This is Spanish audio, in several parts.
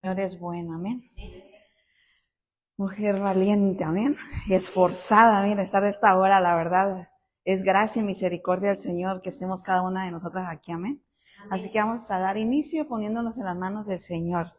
Señor es bueno, amén. Mujer valiente, amén. Y esforzada, mira, estar a esta hora, la verdad, es gracia y misericordia del Señor que estemos cada una de nosotras aquí, amén. Así que vamos a dar inicio poniéndonos en las manos del Señor.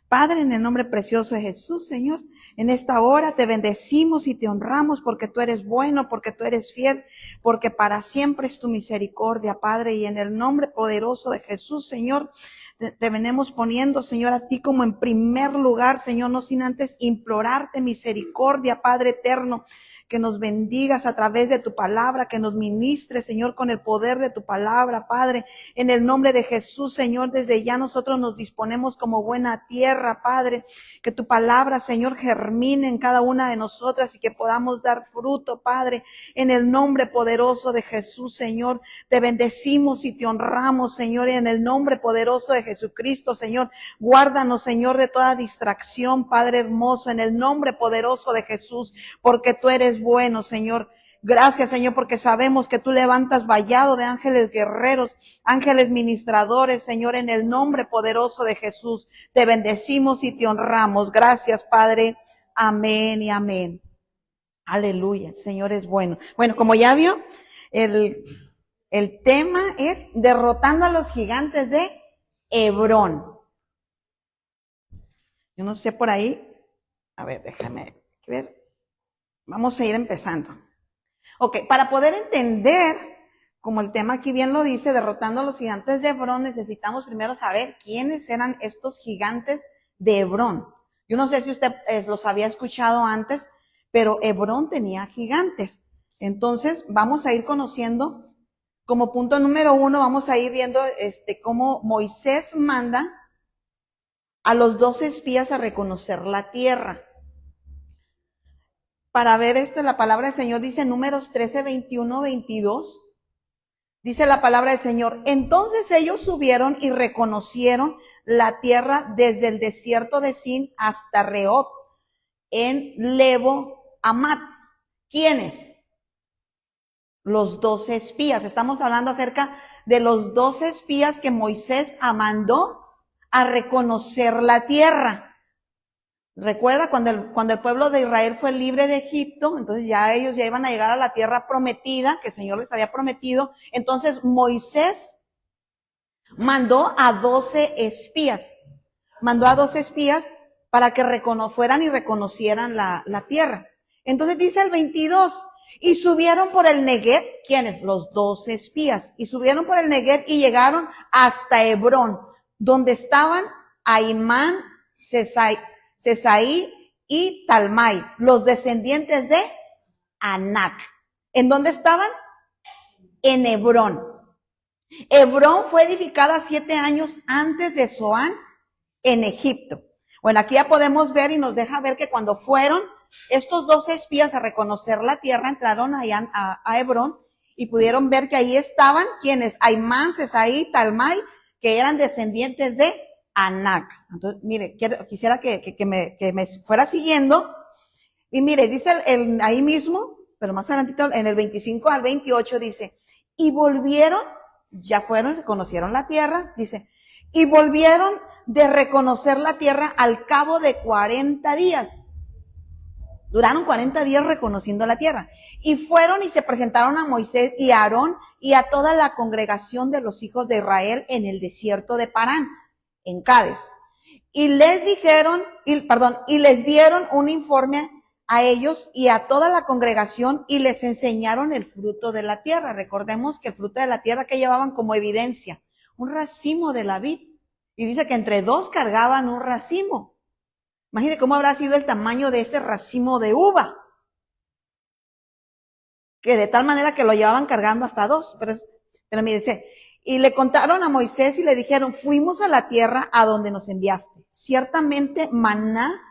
Padre, en el nombre precioso de Jesús, Señor, en esta hora te bendecimos y te honramos porque tú eres bueno, porque tú eres fiel, porque para siempre es tu misericordia, Padre, y en el nombre poderoso de Jesús, Señor, te venimos poniendo, Señor, a ti como en primer lugar, Señor, no sin antes implorarte misericordia, Padre eterno, que nos bendigas a través de tu palabra, que nos ministres, Señor, con el poder de tu palabra, Padre. En el nombre de Jesús, Señor, desde ya nosotros nos disponemos como buena tierra, Padre. Que tu palabra, Señor, germine en cada una de nosotras y que podamos dar fruto, Padre. En el nombre poderoso de Jesús, Señor, te bendecimos y te honramos, Señor, y en el nombre poderoso de Jesucristo, Señor. Guárdanos, Señor, de toda distracción, Padre hermoso, en el nombre poderoso de Jesús, porque tú eres bueno, Señor. Gracias, Señor, porque sabemos que tú levantas vallado de ángeles guerreros, ángeles ministradores, Señor, en el nombre poderoso de Jesús. Te bendecimos y te honramos. Gracias, Padre. Amén y amén. Aleluya, el Señor es bueno. Bueno, como ya vio, el tema es derrotando a los gigantes de Hebrón. Yo no sé por ahí. A ver, déjame ver. Vamos a ir empezando. Ok, para poder entender, como el tema aquí bien lo dice, derrotando a los gigantes de Hebrón, necesitamos primero saber quiénes eran estos gigantes de Hebrón. Yo no sé si usted los había escuchado antes, pero Hebrón tenía gigantes. Entonces, vamos a ir conociendo, como punto número 1, vamos a ir viendo cómo Moisés manda a los 12 espías a reconocer la tierra. Para ver la palabra del Señor dice en Números 13, 21, 22. Dice la palabra del Señor, entonces ellos subieron y reconocieron la tierra desde el desierto de Sin hasta Rehob, en Lebo Amat. ¿Quiénes? Los 12 espías. Estamos hablando acerca de los 12 espías que Moisés mandó a reconocer la tierra. Recuerda cuando el pueblo de Israel fue libre de Egipto, entonces ya ellos ya iban a llegar a la tierra prometida, que el Señor les había prometido. Entonces Moisés mandó a 12 espías. Mandó a 12 espías para que fueran y reconocieran la tierra. Entonces dice el 22, y subieron por el Negev, ¿quiénes? Los 12 espías. Y subieron por el Negev y llegaron hasta Hebrón, donde estaban Ahimán, Sesaí y Talmai, los descendientes de Anac. ¿En dónde estaban? En Hebrón. Hebrón fue edificada 7 años antes de Zoán en Egipto. Bueno, aquí ya podemos ver y nos deja ver que cuando fueron estos 12 espías a reconocer la tierra, entraron allá a Hebrón y pudieron ver que ahí estaban quienes, Ahimán, Sesaí, Talmai, que eran descendientes de Anac. Entonces, mire, quisiera que me fuera siguiendo. Y mire, dice ahí mismo, pero más adelantito, en el 25 al 28 dice, y volvieron, ya fueron, reconocieron la tierra, dice, y volvieron de reconocer la tierra al cabo de 40 días. Duraron 40 días reconociendo la tierra. Y fueron y se presentaron a Moisés y a Aarón y a toda la congregación de los hijos de Israel en el desierto de Parán, en Cádiz. Y les dieron un informe a ellos y a toda la congregación y les enseñaron el fruto de la tierra. Recordemos que el fruto de la tierra que llevaban como evidencia, un racimo de la vid. Y dice que entre 2 cargaban un racimo. Imagínate cómo habrá sido el tamaño de ese racimo de uva. Que de tal manera que lo llevaban cargando hasta 2. Pero me dice, y le contaron a Moisés y le dijeron, fuimos a la tierra a donde nos enviaste. Ciertamente mana,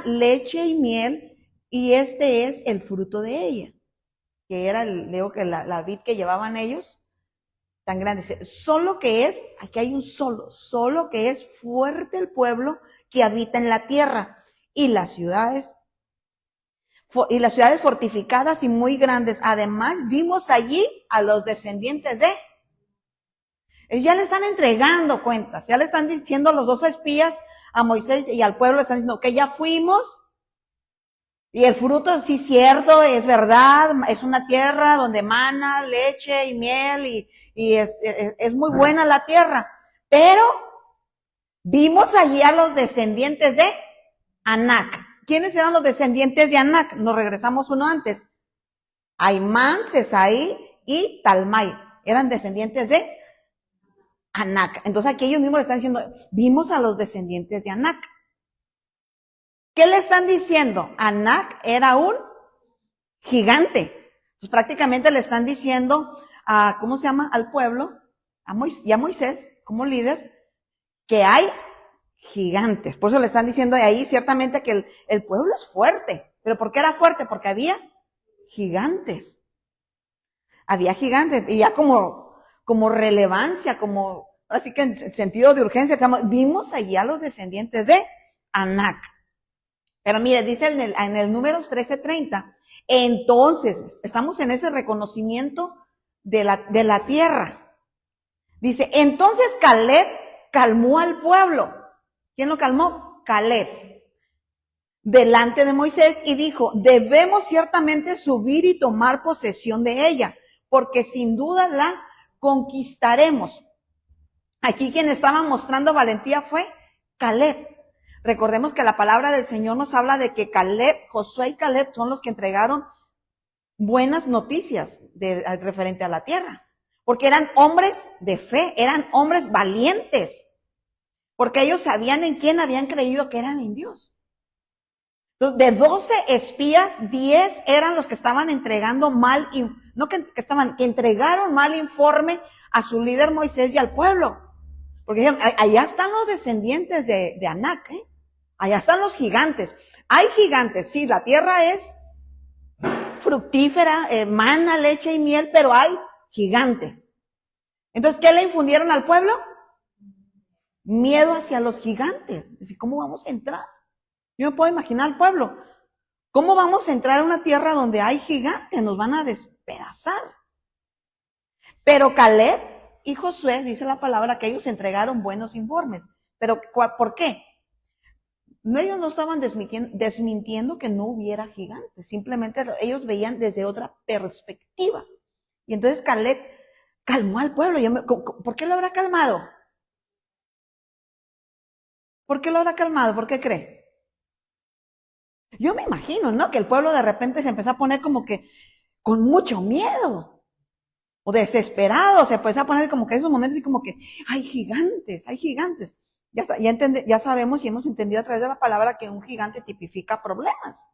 leche y miel, y este es el fruto de ella. Que era, la vid que llevaban ellos, tan grande. Solo que es, aquí hay un solo que es fuerte el pueblo que habita en la tierra, y las ciudades fortificadas y muy grandes. Además, vimos allí a los descendientes de. Ellos ya le están entregando cuentas, ya le están diciendo a los 12 espías, a Moisés y al pueblo, le están diciendo que ya fuimos, y el fruto sí es cierto, es verdad, es una tierra donde mana leche y miel, y es muy buena la tierra, pero vimos allí a los descendientes de Anac. ¿Quiénes eran los descendientes de Anac? Nos regresamos uno antes. Aimán, Sesaí y Talmai eran descendientes de Anac. Entonces aquí ellos mismos le están diciendo, vimos a los descendientes de Anac. ¿Qué le están diciendo? Anac era un gigante. Pues prácticamente le están diciendo a, ¿cómo se llama? Al pueblo, y a Moisés como líder, que hay gigantes. Por eso le están diciendo ahí ciertamente que el pueblo es fuerte. ¿Pero por qué era fuerte? Porque había gigantes. Había gigantes. Y ya como relevancia, como, así que en sentido de urgencia, vimos allí a los descendientes de Anac. Pero mire, dice en el Números 13:30, entonces, estamos en ese reconocimiento de la tierra. Dice, entonces Caleb calmó al pueblo. ¿Quién lo calmó? Caleb. Delante de Moisés y dijo, debemos ciertamente subir y tomar posesión de ella, porque sin duda la conquistaremos. Aquí quien estaba mostrando valentía fue Caleb. Recordemos que la palabra del Señor nos habla de que Caleb, Josué y Caleb son los que entregaron buenas noticias referente a la tierra. Porque eran hombres de fe, eran hombres valientes. Porque ellos sabían en quién habían creído que eran en Dios. Entonces, de 12 espías, 10 eran los que estaban entregando mal, que entregaron mal informe a su líder Moisés y al pueblo. Porque dijeron, allá están los descendientes de Anac, ¿eh? Allá están los gigantes. Hay gigantes, sí, la tierra es fructífera, mana leche y miel, pero hay gigantes. Entonces, ¿qué le infundieron al pueblo? Miedo hacia los gigantes. Es decir, ¿cómo vamos a entrar? Yo me puedo imaginar al pueblo. ¿Cómo vamos a entrar a una tierra donde hay gigantes? Nos van a despedazar. Pero Caleb y Josué, dice la palabra, que ellos entregaron buenos informes. ¿Pero por qué? Ellos no estaban desmintiendo que no hubiera gigantes. Simplemente ellos veían desde otra perspectiva. Y entonces Caleb calmó al pueblo. ¿Por qué lo habrá calmado? ¿Por qué lo habrá calmado? ¿Por qué cree? Yo me imagino, ¿no? Que el pueblo de repente se empezó a poner como que con mucho miedo o desesperado, se empezó a poner como que en esos momentos y como que hay gigantes, hay gigantes. Ya sabemos y hemos entendido a través de la palabra que un gigante tipifica problemas.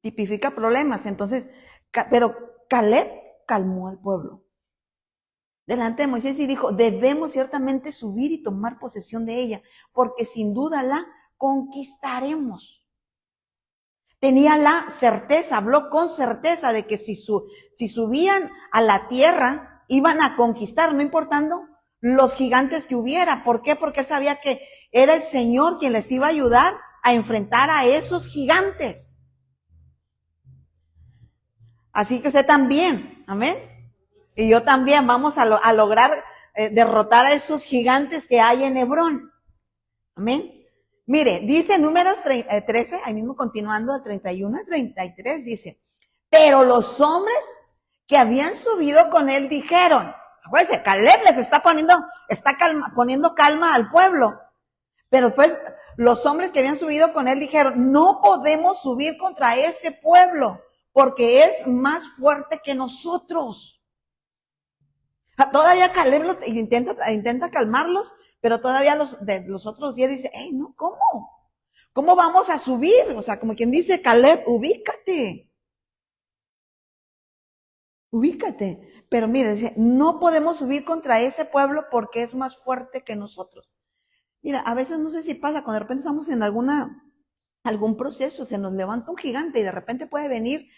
Tipifica problemas. Entonces, pero Caleb calmó al pueblo delante de Moisés y dijo, debemos ciertamente subir y tomar posesión de ella, porque sin duda la conquistaremos. Tenía la certeza, habló con certeza de que si subían a la tierra, iban a conquistar, no importando los gigantes que hubiera. ¿Por qué? Porque él sabía que era el Señor quien les iba a ayudar a enfrentar a esos gigantes. Así que usted también, amén. Y yo también vamos a lograr derrotar a esos gigantes que hay en Hebrón. Amén. Mire, dice Números 13, ahí mismo continuando de 31 a 33, dice, pero los hombres que habían subido con él dijeron, acuérdense, Caleb les está poniendo calma al pueblo, pero pues los hombres que habían subido con él dijeron, no podemos subir contra ese pueblo, porque es más fuerte que nosotros. Todavía Caleb intenta calmarlos, pero todavía los otros 10 dicen, hey, no, ¿cómo? ¿Cómo vamos a subir? O sea, como quien dice, Caleb, ubícate. Ubícate. Pero mire, dice, no podemos subir contra ese pueblo porque es más fuerte que nosotros. Mira, a veces no sé si pasa, cuando de repente estamos en algún proceso, se nos levanta un gigante y de repente puede venir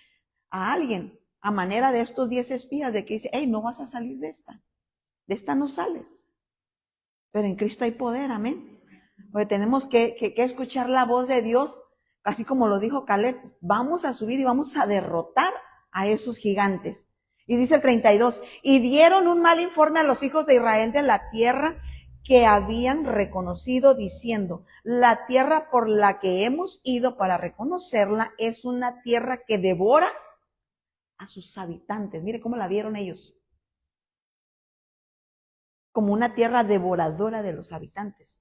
a alguien a manera de estos 10 espías de que dice, hey, no vas a salir de esta no sales. Pero en Cristo hay poder, amén. Porque tenemos que escuchar la voz de Dios, así como lo dijo Caleb, vamos a subir y vamos a derrotar a esos gigantes. Y dice el 32, y dieron un mal informe a los hijos de Israel de la tierra que habían reconocido, diciendo, la tierra por la que hemos ido para reconocerla es una tierra que devora a sus habitantes. Mire cómo la vieron ellos. Como una tierra devoradora de los habitantes.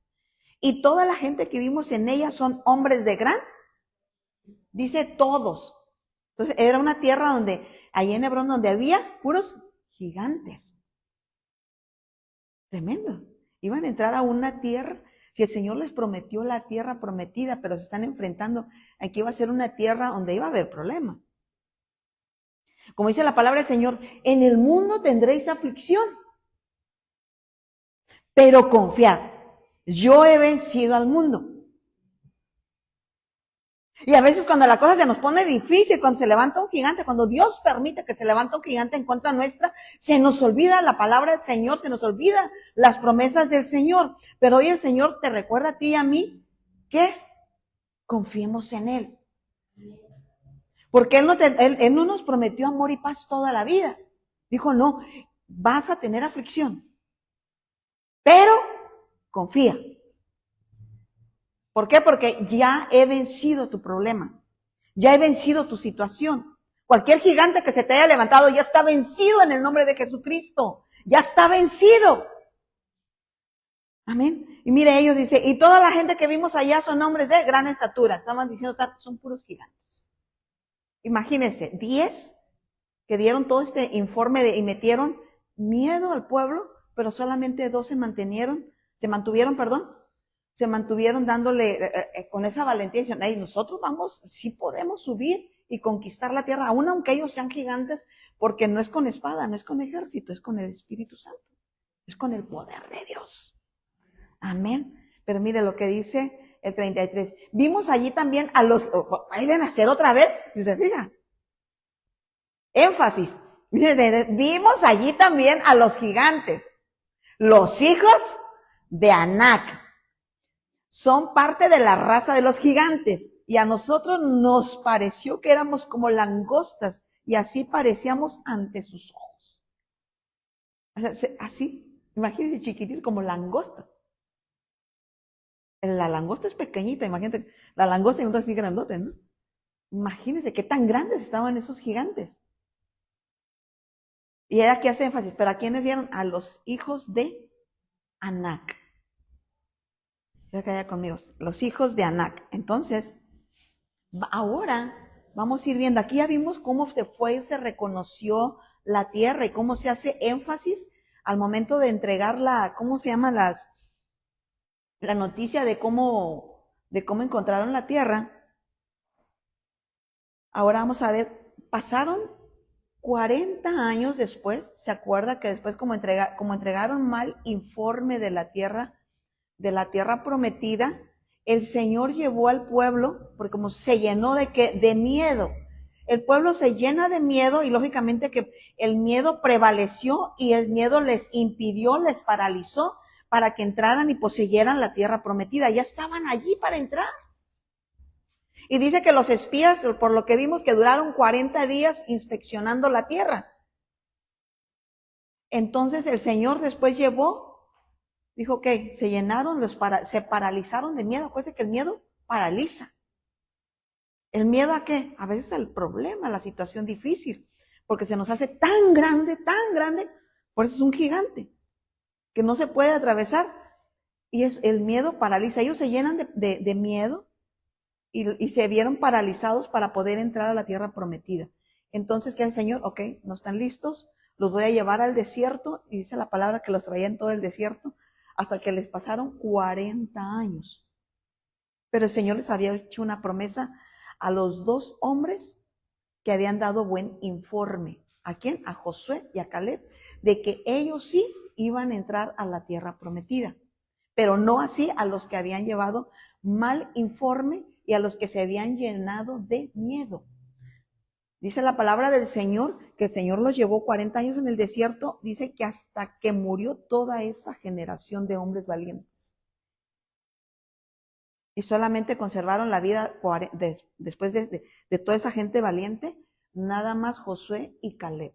Y toda la gente que vimos en ella son hombres de gran, dice todos. Entonces era una tierra donde, allí en Hebrón, donde había puros gigantes. Tremendo. Iban a entrar a una tierra, si el Señor les prometió la tierra prometida, pero se están enfrentando a que iba a ser una tierra donde iba a haber problemas. Como dice la palabra del Señor, en el mundo tendréis aflicción, pero confiad, yo he vencido al mundo. Y a veces cuando la cosa se nos pone difícil, cuando se levanta un gigante, cuando Dios permite que se levante un gigante en contra nuestra, se nos olvida la palabra del Señor, se nos olvida las promesas del Señor. Pero hoy el Señor te recuerda a ti y a mí que confiemos en Él. Porque Él no nos prometió amor y paz toda la vida. Dijo, no, vas a tener aflicción, pero confía. ¿Por qué? Porque ya he vencido tu problema. Ya he vencido tu situación. Cualquier gigante que se te haya levantado ya está vencido en el nombre de Jesucristo. Ya está vencido. Amén. Y mire, ellos dicen, y toda la gente que vimos allá son hombres de gran estatura. Estaban diciendo, son puros gigantes. Imagínense, 10 que dieron todo este informe y metieron miedo al pueblo, pero solamente 2 se mantuvieron dándole con esa valentía, diciendo, hey, nosotros vamos, sí podemos subir y conquistar la tierra, aun aunque ellos sean gigantes, porque no es con espada, no es con ejército, es con el Espíritu Santo, es con el poder de Dios. Amén. Pero mire lo que dice el 33. Vimos allí también a los, vayan a hacer otra vez, si se fija. Énfasis. Vimos allí también a los gigantes, los hijos de Anac. Son parte de la raza de los gigantes y a nosotros nos pareció que éramos como langostas y así parecíamos ante sus ojos. Así, imagínense chiquititos como langosta. La langosta es pequeñita, imagínate, la langosta y nosotros así grandotes, ¿no? Imagínense qué tan grandes estaban esos gigantes. Y era que hace énfasis, pero ¿a quiénes vieron? A los hijos de Anac. Ya que haya conmigo, los hijos de Anac. Entonces, ahora vamos a ir viendo, aquí ya vimos cómo se fue y se reconoció la tierra y cómo se hace énfasis al momento de entregar ¿cómo se llama la noticia de cómo encontraron la tierra? Ahora vamos a ver, pasaron 40 años después, ¿se acuerda que después como entregaron mal informe de la tierra prometida, el Señor llevó al pueblo, porque como se llenó de miedo. El pueblo se llena de miedo y lógicamente que el miedo prevaleció y el miedo les impidió, les paralizó para que entraran y poseyeran la tierra prometida. Ya estaban allí para entrar. Y dice que los espías, por lo que vimos, que duraron 40 días inspeccionando la tierra. Entonces el Señor después dijo, ok, se llenaron, se paralizaron de miedo. Acuérdense que el miedo paraliza. ¿El miedo a qué? A veces al problema, a la situación difícil, porque se nos hace tan grande, por eso es un gigante, que no se puede atravesar. Y el miedo paraliza. Ellos se llenan de miedo y se vieron paralizados para poder entrar a la tierra prometida. Entonces, ¿qué el Señor? Ok, no están listos, los voy a llevar al desierto, y dice la palabra que los traía en todo el desierto, hasta que les pasaron 40 años. Pero el Señor les había hecho una promesa a los 2 hombres que habían dado buen informe. ¿A quién? A Josué y a Caleb, de que ellos sí iban a entrar a la tierra prometida, pero no así a los que habían llevado mal informe y a los que se habían llenado de miedo. Dice la palabra del Señor que el Señor los llevó 40 años en el desierto, dice que hasta que murió toda esa generación de hombres valientes. Y solamente conservaron la vida después de toda esa gente valiente, nada más Josué y Caleb.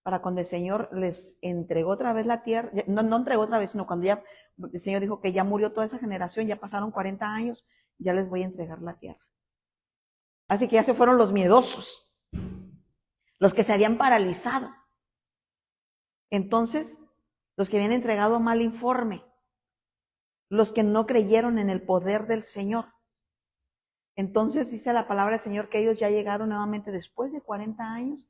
para cuando el Señor les entregó otra vez la tierra, no entregó otra vez, sino cuando ya el Señor dijo que ya murió toda esa generación, ya pasaron 40 años, ya les voy a entregar la tierra. Así que ya se fueron los miedosos, los que se habían paralizado. Entonces, los que habían entregado mal informe, los que no creyeron en el poder del Señor. Entonces dice la palabra del Señor que ellos ya llegaron nuevamente después de 40 años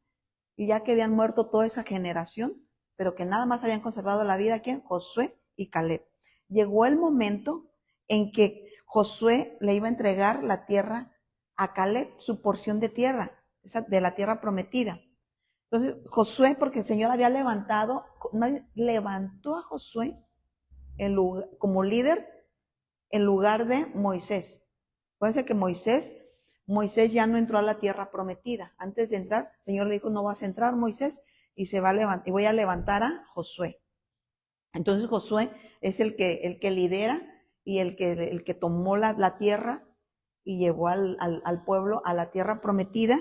y ya que habían muerto toda esa generación, pero que nada más habían conservado la vida, ¿quién? Josué y Caleb. Llegó el momento en que Josué le iba a entregar la tierra a Caleb, su porción de tierra, de la tierra prometida. Entonces, Josué, porque el Señor había levantó a Josué como líder en lugar de Moisés. Acuérdense que Moisés ya no entró a la tierra prometida. Antes de entrar, el Señor le dijo, no vas a entrar, Moisés, y voy a levantar a Josué. Entonces Josué es el que lidera y el que tomó la tierra y llevó al pueblo a la tierra prometida.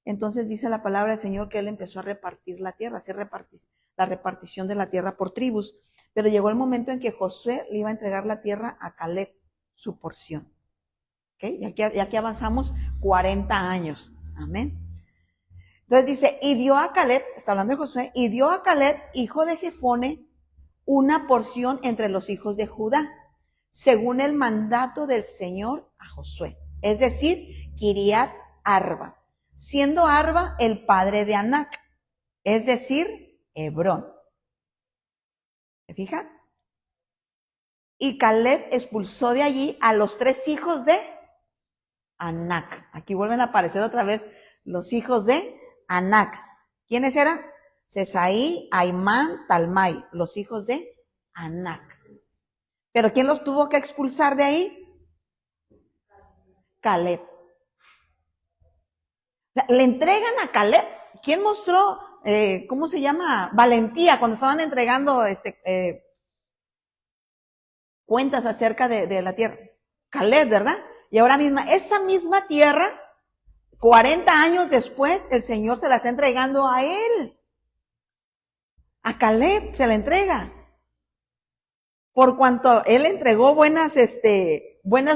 Entonces dice la palabra del Señor que él empezó a repartir la tierra, hacer la repartición de la tierra por tribus. Pero llegó el momento en que Josué le iba a entregar la tierra a Caleb, su porción. ¿Okay? Y aquí avanzamos 40 años. Amén. Entonces dice, y dio a Caleb, está hablando de Josué, y dio a Caleb, hijo de Jefone, una porción entre los hijos de Judá, según el mandato del Señor a Josué. Es decir, Kiriat Arba, siendo Arba el padre de Anac, es decir, Hebrón. ¿Se fijan? Y Caleb expulsó de allí a los 3 hijos de Anac. Aquí vuelven a aparecer otra vez los hijos de Anac. ¿Quiénes eran? Sesaí, Aimán, Talmai, los hijos de Anac. ¿Pero quién los tuvo que expulsar de ahí? Caleb. O sea, le entregan a Caleb. ¿Quién mostró, cómo se llama? Valentía cuando estaban entregando cuentas acerca de la tierra. Caleb, ¿verdad? Y ahora misma, esa misma tierra, 40 años después, el Señor se la está entregando a él. A Caleb se la entrega. Por cuanto él entregó buenas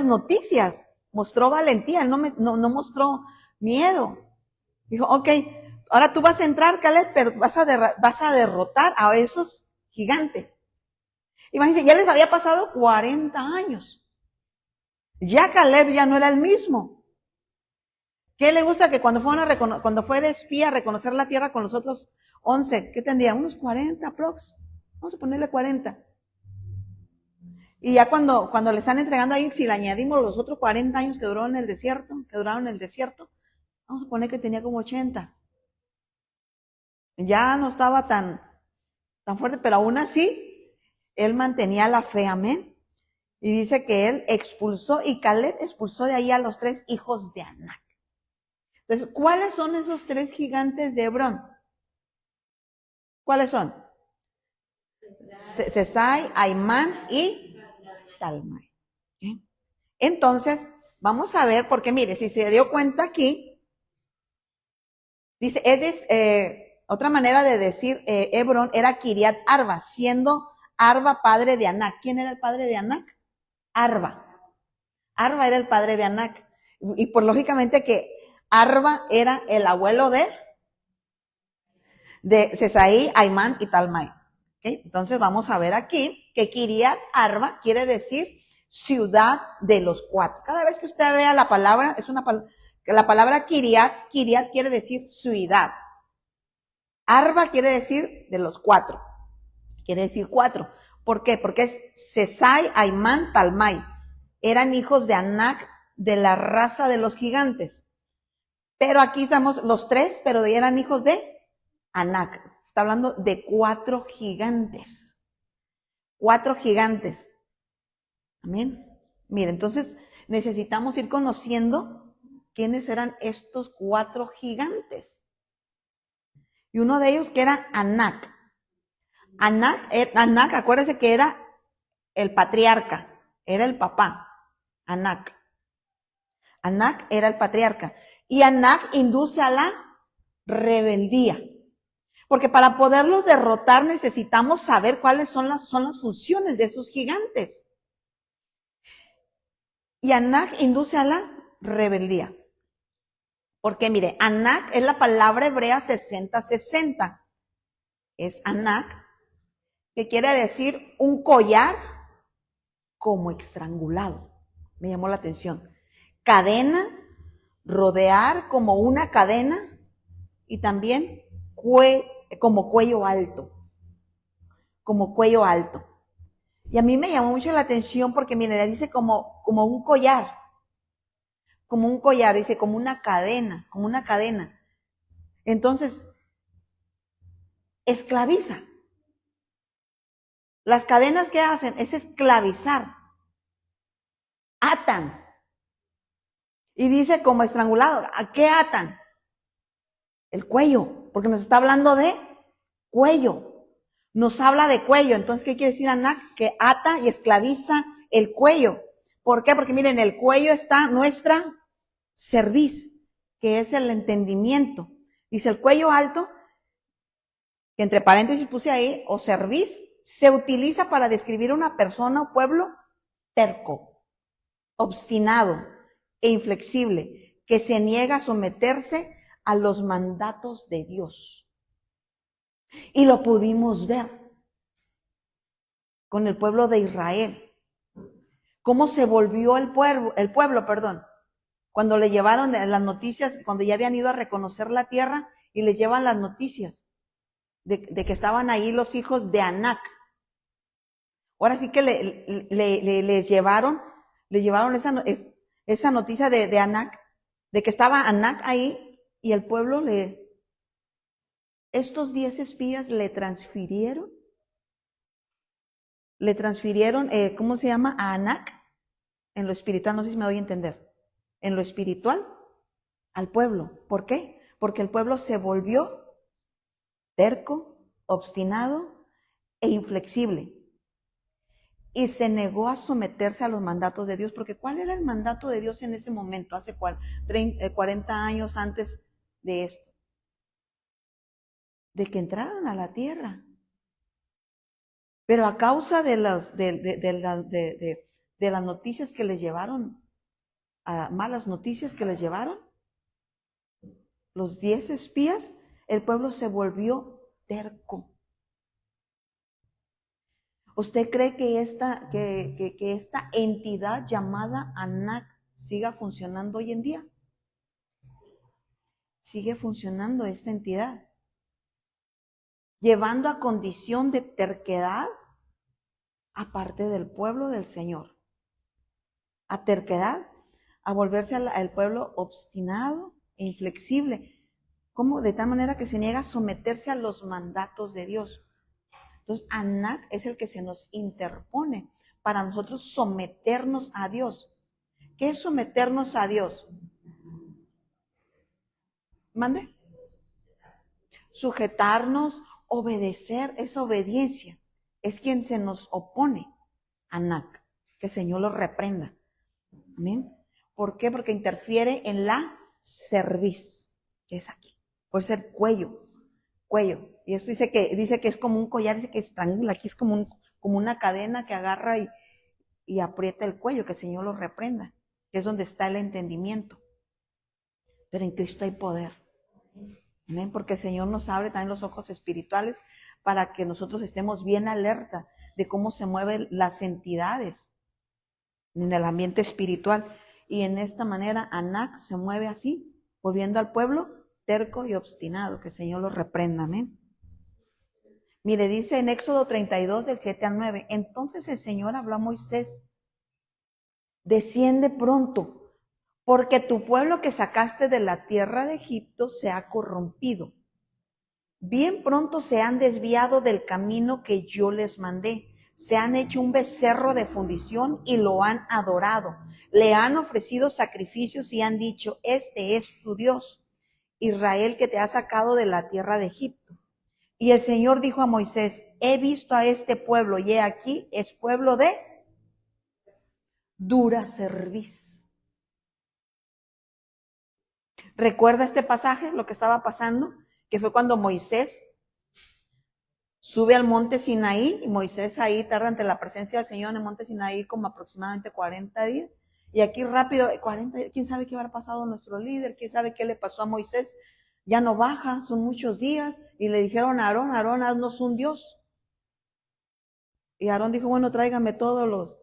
noticias, mostró valentía, él no mostró miedo. Dijo, ok, ahora tú vas a entrar, Caleb, pero vas a derrotar a esos gigantes. Imagínense, ya les había pasado 40 años. Ya Caleb ya no era el mismo. ¿Qué le gusta? Que cuando fue de espía a reconocer la tierra con los otros 11, ¿qué tendría? Unos 40 aprox. Vamos a ponerle 40. Y ya cuando le están entregando ahí, si le añadimos los otros 40 años que duraron en el desierto, vamos a poner que tenía como 80. Ya no estaba tan fuerte, pero aún así, él mantenía la fe, amén. Y dice que él expulsó, y Caleb expulsó de ahí a los 3 hijos de Anac. Entonces, ¿cuáles son esos 3 gigantes de Hebrón? ¿Cuáles son? Sesai, Aimán y Talmai. ¿Okay? Entonces, vamos a ver, porque mire, si se dio cuenta aquí, dice, otra manera de decir Hebrón era Kiriat Arba, siendo Arba padre de Anac. ¿Quién era el padre de Anac? Arba. Arba era el padre de Anac. Y por lógicamente que Arba era el abuelo de Sesaí, Aimán y Talmai. ¿Okay? Entonces vamos a ver aquí que Kiriat Arba quiere decir ciudad de los 4. Cada vez que usted vea la palabra, la palabra Kiriat quiere decir ciudad. Arba quiere decir de los 4. Quiere decir 4. ¿Por qué? Porque es Sesai, Aimán, Talmai. Eran hijos de Anac, de la raza de los gigantes. Pero aquí estamos los 3, pero eran hijos de Anac. Está hablando de 4 gigantes. 4 gigantes. Amén. Mire, entonces necesitamos ir conociendo quiénes eran estos 4 gigantes. Y uno de ellos que era Anac. Anac, acuérdense que era el patriarca, era el papá. Anac era el patriarca. Y Anac induce a la rebeldía. Porque para poderlos derrotar necesitamos saber cuáles son las funciones de esos gigantes. Y Anak induce a la rebeldía. Porque mire, Anak es la palabra hebrea 60-60. Es Anak, que quiere decir un collar como estrangulado. Me llamó la atención. Cadena, rodear como una cadena y también como cuello alto. Como cuello alto. Y a mí me llamó mucho la atención porque, mire, dice como un collar. Como un collar, dice como una cadena, como una cadena. Entonces, esclaviza. Las cadenas que hacen es esclavizar. Atan. Y dice como estrangulado. ¿A qué atan? El cuello, porque nos está hablando de cuello. Nos habla de cuello. Entonces, ¿qué quiere decir Anak? Que ata y esclaviza el cuello. ¿Por qué? Porque miren, el cuello está nuestra cerviz, que es el entendimiento. Dice el cuello alto, que entre paréntesis puse ahí, o cerviz, se utiliza para describir una persona o pueblo terco, obstinado e inflexible, que se niega a someterse a los mandatos de Dios. Y lo pudimos ver con el pueblo de Israel. Cómo se volvió el pueblo, cuando le llevaron las noticias, cuando ya habían ido a reconocer la tierra y les llevan las noticias de que estaban ahí los hijos de Anak. Ahora sí que les llevaron esa noticia de Anak, de que estaba Anak ahí y el pueblo estos 10 espías le transfirieron, ¿cómo se llama? A Anak, en lo espiritual, no sé si me doy a entender, en lo espiritual, al pueblo. ¿Por qué? Porque el pueblo se volvió terco, obstinado e inflexible. Y se negó a someterse a los mandatos de Dios, porque ¿cuál era el mandato de Dios en ese momento? Hace 40 años antes de esto. De que entraran a la tierra. Pero a causa de las noticias que les llevaron, malas noticias que les llevaron, los 10 espías, el pueblo se volvió terco. ¿Usted cree que esta entidad llamada Anak siga funcionando hoy en día? Sigue funcionando esta entidad, llevando a condición de terquedad aparte del pueblo del Señor. A terquedad, a volverse al pueblo obstinado e inflexible, como de tal manera que se niega a someterse a los mandatos de Dios. Entonces, Anak es el que se nos interpone para nosotros someternos a Dios. ¿Qué es someternos a Dios? ¿Mande? Sujetarnos, obedecer, es obediencia. Es quien se nos opone. Anak, que el Señor lo reprenda. Amén. ¿Por qué? Porque interfiere en la cerviz, que es aquí. Puede ser cuello. Y eso dice que es como un collar, dice que estrangula, aquí es como una cadena que agarra y aprieta el cuello, que el Señor lo reprenda, que es donde está el entendimiento. Pero en Cristo hay poder. Amén, porque el Señor nos abre también los ojos espirituales para que nosotros estemos bien alerta de cómo se mueven las entidades en el ambiente espiritual. Y en esta manera Anak se mueve así, volviendo al pueblo terco y obstinado, que el Señor lo reprenda, amén. Mire, dice en Éxodo 32, del 7 al 9, entonces el Señor habló a Moisés, desciende pronto, porque tu pueblo que sacaste de la tierra de Egipto se ha corrompido. Bien pronto se han desviado del camino que yo les mandé. Se han hecho un becerro de fundición y lo han adorado. Le han ofrecido sacrificios y han dicho, este es tu Dios, Israel, que te ha sacado de la tierra de Egipto. Y el Señor dijo a Moisés, he visto a este pueblo y he aquí es pueblo de dura cerviz. ¿Recuerda este pasaje, lo que estaba pasando? Que fue cuando Moisés sube al monte Sinaí, y Moisés ahí tarda ante la presencia del Señor en el monte Sinaí como aproximadamente 40 días. Y aquí rápido, 40, ¿quién sabe qué habrá pasado a nuestro líder? ¿Quién sabe qué le pasó a Moisés? Ya no baja, son muchos días. Y le dijeron a Aarón, Aarón, haznos un Dios. Y Aarón dijo, bueno, tráigame todos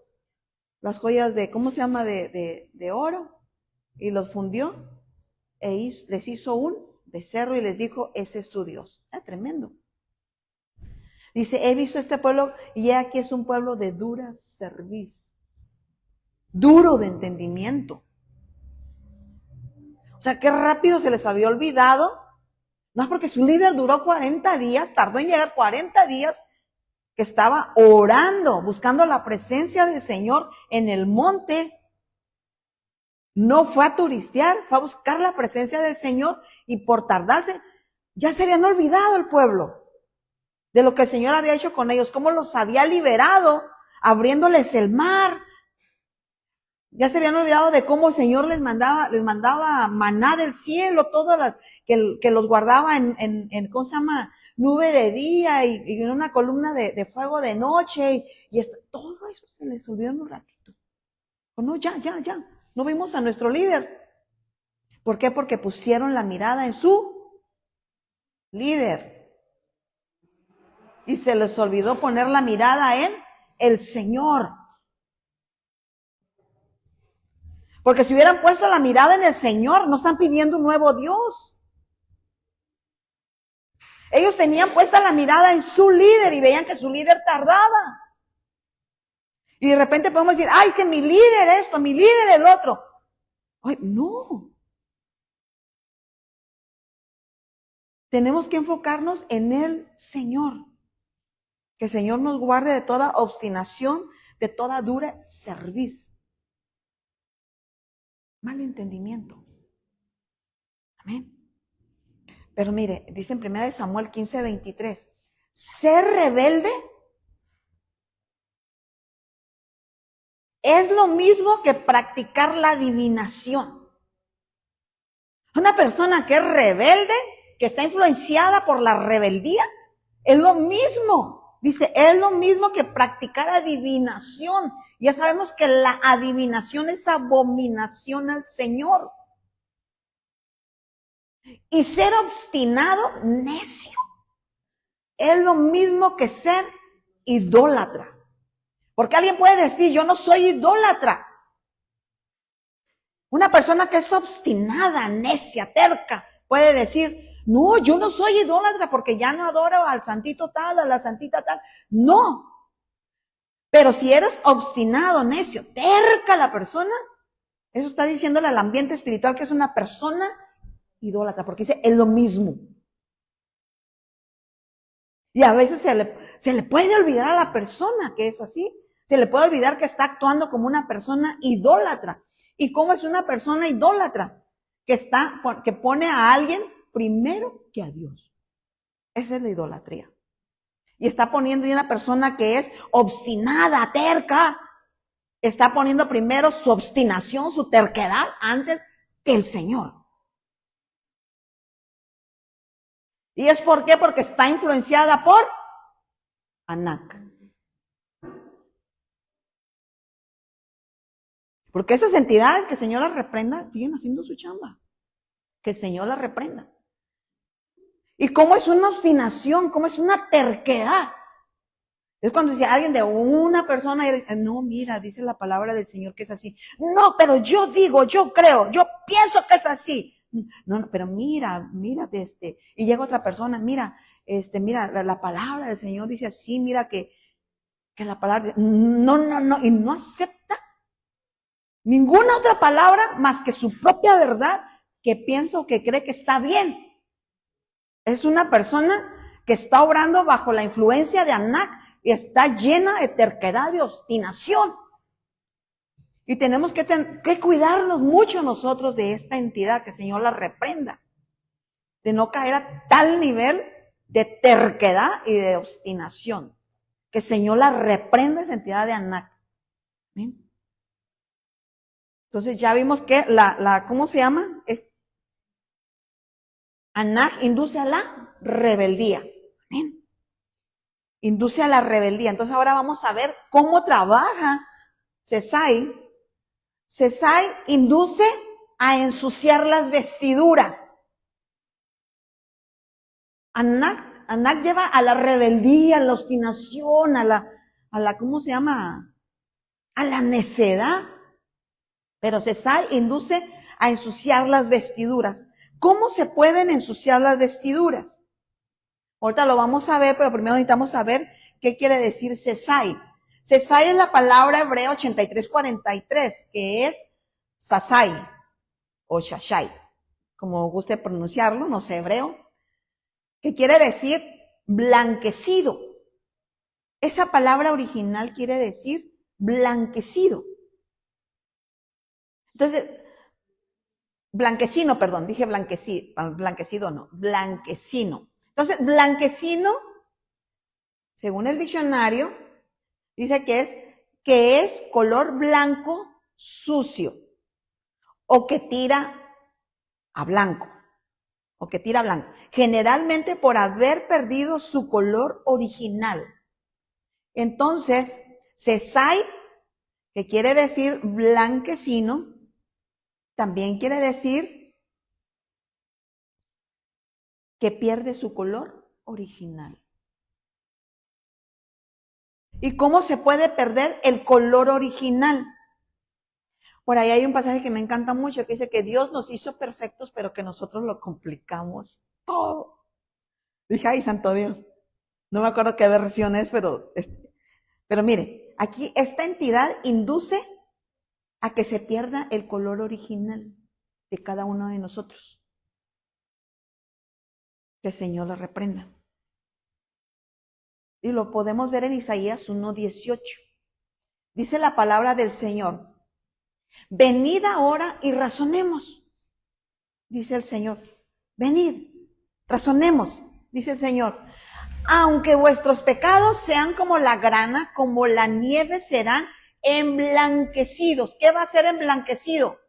las joyas de, ¿cómo se llama? De oro. Y los fundió, les hizo un becerro y les dijo, ese es tu Dios. Tremendo. Dice, he visto este pueblo y he aquí es un pueblo de dura cerviz, duro de entendimiento. O sea, qué rápido se les había olvidado. No, porque su líder duró 40 días, tardó en llegar 40 días, que estaba orando, buscando la presencia del Señor en el monte. No fue a turistear, fue a buscar la presencia del Señor y por tardarse, ya se habían olvidado el pueblo de lo que el Señor había hecho con ellos, cómo los había liberado, abriéndoles el mar. Ya se habían olvidado de cómo el Señor les mandaba maná del cielo, todas las, que los guardaba en ¿cómo se llama? Nube de día y en una columna de fuego de noche, y todo eso se les olvidó en un ratito. No, ya, no vimos a nuestro líder. ¿Por qué? Porque pusieron la mirada en su líder. Y se les olvidó poner la mirada en el Señor. Porque si hubieran puesto la mirada en el Señor, no están pidiendo un nuevo Dios. Ellos tenían puesta la mirada en su líder y veían que su líder tardaba. Y de repente podemos decir, ay, que mi líder esto, mi líder el otro. Ay, no. Tenemos que enfocarnos en el Señor. Que el Señor nos guarde de toda obstinación, de toda dura cerviz. Mal entendimiento. Amén. Pero mire, dice en 1 Samuel 15:23, ser rebelde es lo mismo que practicar la adivinación. Una persona que es rebelde, que está influenciada por la rebeldía, es lo mismo. Dice, es lo mismo que practicar adivinación. Ya sabemos que la adivinación es abominación al Señor. Y ser obstinado, necio, es lo mismo que ser idólatra. Porque alguien puede decir, yo no soy idólatra. Una persona que es obstinada, necia, terca, puede decir, no, yo no soy idólatra porque ya no adoro al santito tal, a la santita tal. No. Pero si eres obstinado, necio, terca la persona, eso está diciéndole al ambiente espiritual que es una persona idólatra, porque dice, es lo mismo. Y a veces se le puede olvidar a la persona que es así. Se le puede olvidar que está actuando como una persona idólatra. ¿Y cómo es una persona idólatra? Que pone a alguien primero que a Dios. Esa es la idolatría. Y está poniendo a una persona que es obstinada, terca. Está poniendo primero su obstinación, su terquedad, antes que el Señor. ¿Y es por qué? Porque está influenciada por Anac. Porque esas entidades, que el Señor las reprenda, siguen haciendo su chamba. Que el Señor las reprenda. ¿Y cómo es una obstinación? ¿Cómo es una terquedad? Es cuando dice alguien de una persona, y dice, no, mira, dice la palabra del Señor que es así. No, pero yo digo, yo creo, yo pienso que es así. No, pero mira, y llega otra persona, mira, la palabra del Señor dice así, mira que la palabra, no, y no acepta ninguna otra palabra más que su propia verdad, que piensa o que cree que está bien. Es una persona que está obrando bajo la influencia de Anac y está llena de terquedad y obstinación. Y tenemos que cuidarnos mucho nosotros de esta entidad, que el Señor la reprenda, de no caer a tal nivel de terquedad y de obstinación, que el Señor la reprenda, esa entidad de Anac. ¿Bien? Entonces ya vimos que ¿cómo se llama? Anac induce a la rebeldía. ¿Bien? induce a la rebeldía. Entonces ahora vamos a ver cómo trabaja Sesai. Sesai induce a ensuciar las vestiduras. Anak lleva a la rebeldía, a la obstinación, a la, ¿cómo se llama? A la necedad. Pero Sesai induce a ensuciar las vestiduras. ¿Cómo se pueden ensuciar las vestiduras? Ahorita lo vamos a ver, pero primero necesitamos saber qué quiere decir Sesai. Sesai es la palabra hebrea 8343, que es Sasai o Shashai, como guste pronunciarlo, no sé hebreo, que quiere decir blanquecido. Esa palabra original quiere decir blanquecido. Entonces, blanquecino, perdón, dije blanquecido no, blanquecino. Entonces, blanquecino, según el diccionario, dice que es color blanco sucio o que tira a blanco o que tira a blanco, generalmente por haber perdido su color original. Entonces, Sesai, que quiere decir blanquecino, también quiere decir que pierde su color original. ¿Y cómo se puede perder el color original? Por ahí hay un pasaje que me encanta mucho, que dice que Dios nos hizo perfectos, pero que nosotros lo complicamos todo. Dije, ay, santo Dios. No me acuerdo qué versión es, pero mire, aquí esta entidad induce a que se pierda el color original de cada uno de nosotros. Que el Señor lo reprenda. Y lo podemos ver en Isaías 1:18. Dice la palabra del Señor: venid ahora y razonemos, dice el Señor. Venid, razonemos, dice el Señor. Aunque vuestros pecados sean como la grana, como la nieve, serán emblanquecidos. ¿Qué va a ser emblanquecido?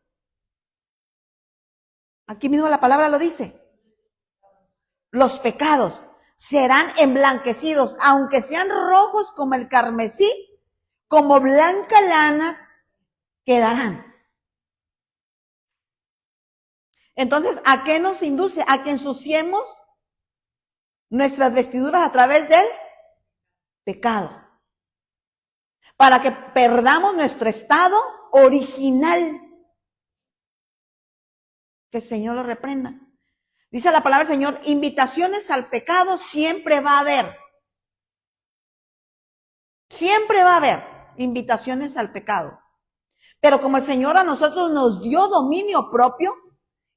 Aquí mismo la palabra lo dice. Los pecados serán emblanquecidos, aunque sean rojos como el carmesí, como blanca lana, quedarán. Entonces, ¿a qué nos induce? A que ensuciemos nuestras vestiduras a través del pecado. Para que perdamos nuestro estado original. Que el Señor lo reprenda. Dice la palabra del Señor, invitaciones al pecado siempre va a haber. Siempre va a haber invitaciones al pecado. Pero como el Señor a nosotros nos dio dominio propio,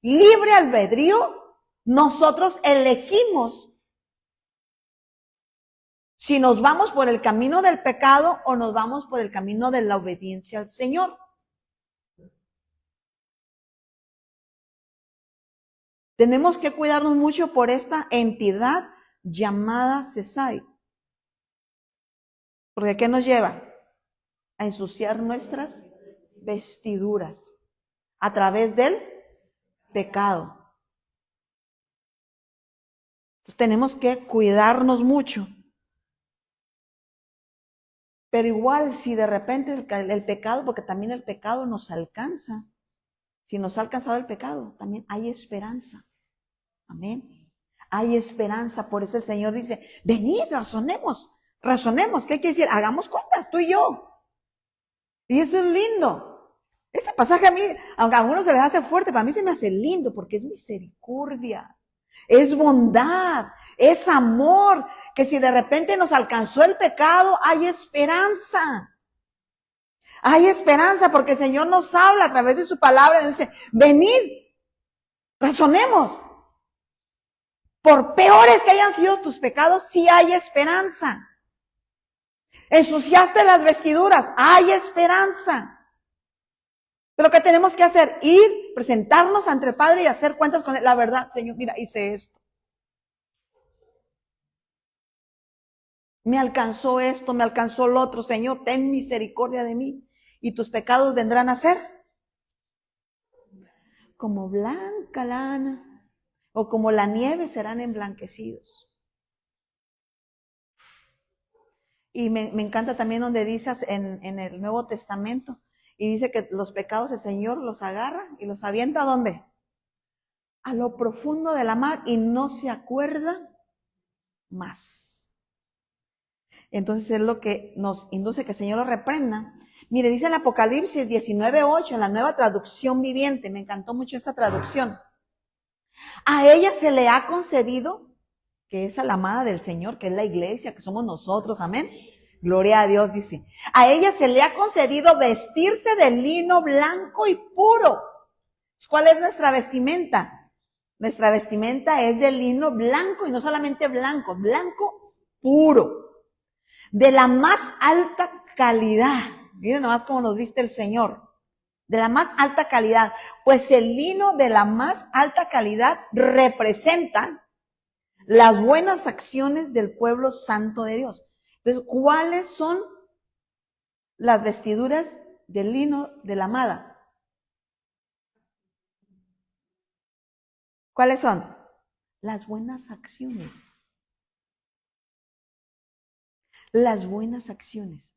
libre albedrío, nosotros elegimos si nos vamos por el camino del pecado o nos vamos por el camino de la obediencia al Señor. Tenemos que cuidarnos mucho por esta entidad llamada Sesai. Porque ¿qué nos lleva? A ensuciar nuestras vestiduras a través del pecado. Entonces tenemos que cuidarnos mucho. Pero igual si de repente el pecado, porque también el pecado nos alcanza, si nos ha alcanzado el pecado, también hay esperanza. Amén. Hay esperanza, por eso el Señor dice, venid, razonemos. ¿Qué quiere decir? Hagamos cuentas, tú y yo. Y eso es lindo. Este pasaje a mí, aunque a algunos se les hace fuerte, para mí se me hace lindo porque es misericordia, es bondad, es amor, que si de repente nos alcanzó el pecado, hay esperanza. Hay esperanza porque el Señor nos habla a través de su palabra y dice, venid, razonemos. Por peores que hayan sido tus pecados, sí hay esperanza. Ensuciaste las vestiduras, hay esperanza. Pero ¿qué tenemos que hacer? Ir, presentarnos ante el Padre y hacer cuentas con Él. La verdad, Señor, mira, hice esto. Me alcanzó esto, me alcanzó lo otro. Señor, ten misericordia de mí. Y tus pecados vendrán a ser como blanca lana o como la nieve serán emblanquecidos. Y me encanta también donde dices en el Nuevo Testamento, y dice que los pecados el Señor los agarra y los avienta ¿a dónde? A lo profundo de la mar y no se acuerda más. Entonces es lo que nos induce que el Señor lo reprenda. Mire, dice en Apocalipsis 19:8, en la Nueva Traducción Viviente, me encantó mucho esta traducción. A ella se le ha concedido, que es a la amada del Señor, que es la iglesia, que somos nosotros, amén. Gloria a Dios, dice. A ella se le ha concedido vestirse de lino blanco y puro. ¿Cuál es nuestra vestimenta? Nuestra vestimenta es de lino blanco y no solamente blanco, blanco puro. De la más alta calidad. Miren nomás cómo nos viste el Señor. De la más alta calidad. Pues el lino de la más alta calidad representa las buenas acciones del pueblo santo de Dios. Entonces, ¿cuáles son las vestiduras del lino de la amada? ¿Cuáles son? Las buenas acciones. Las buenas acciones.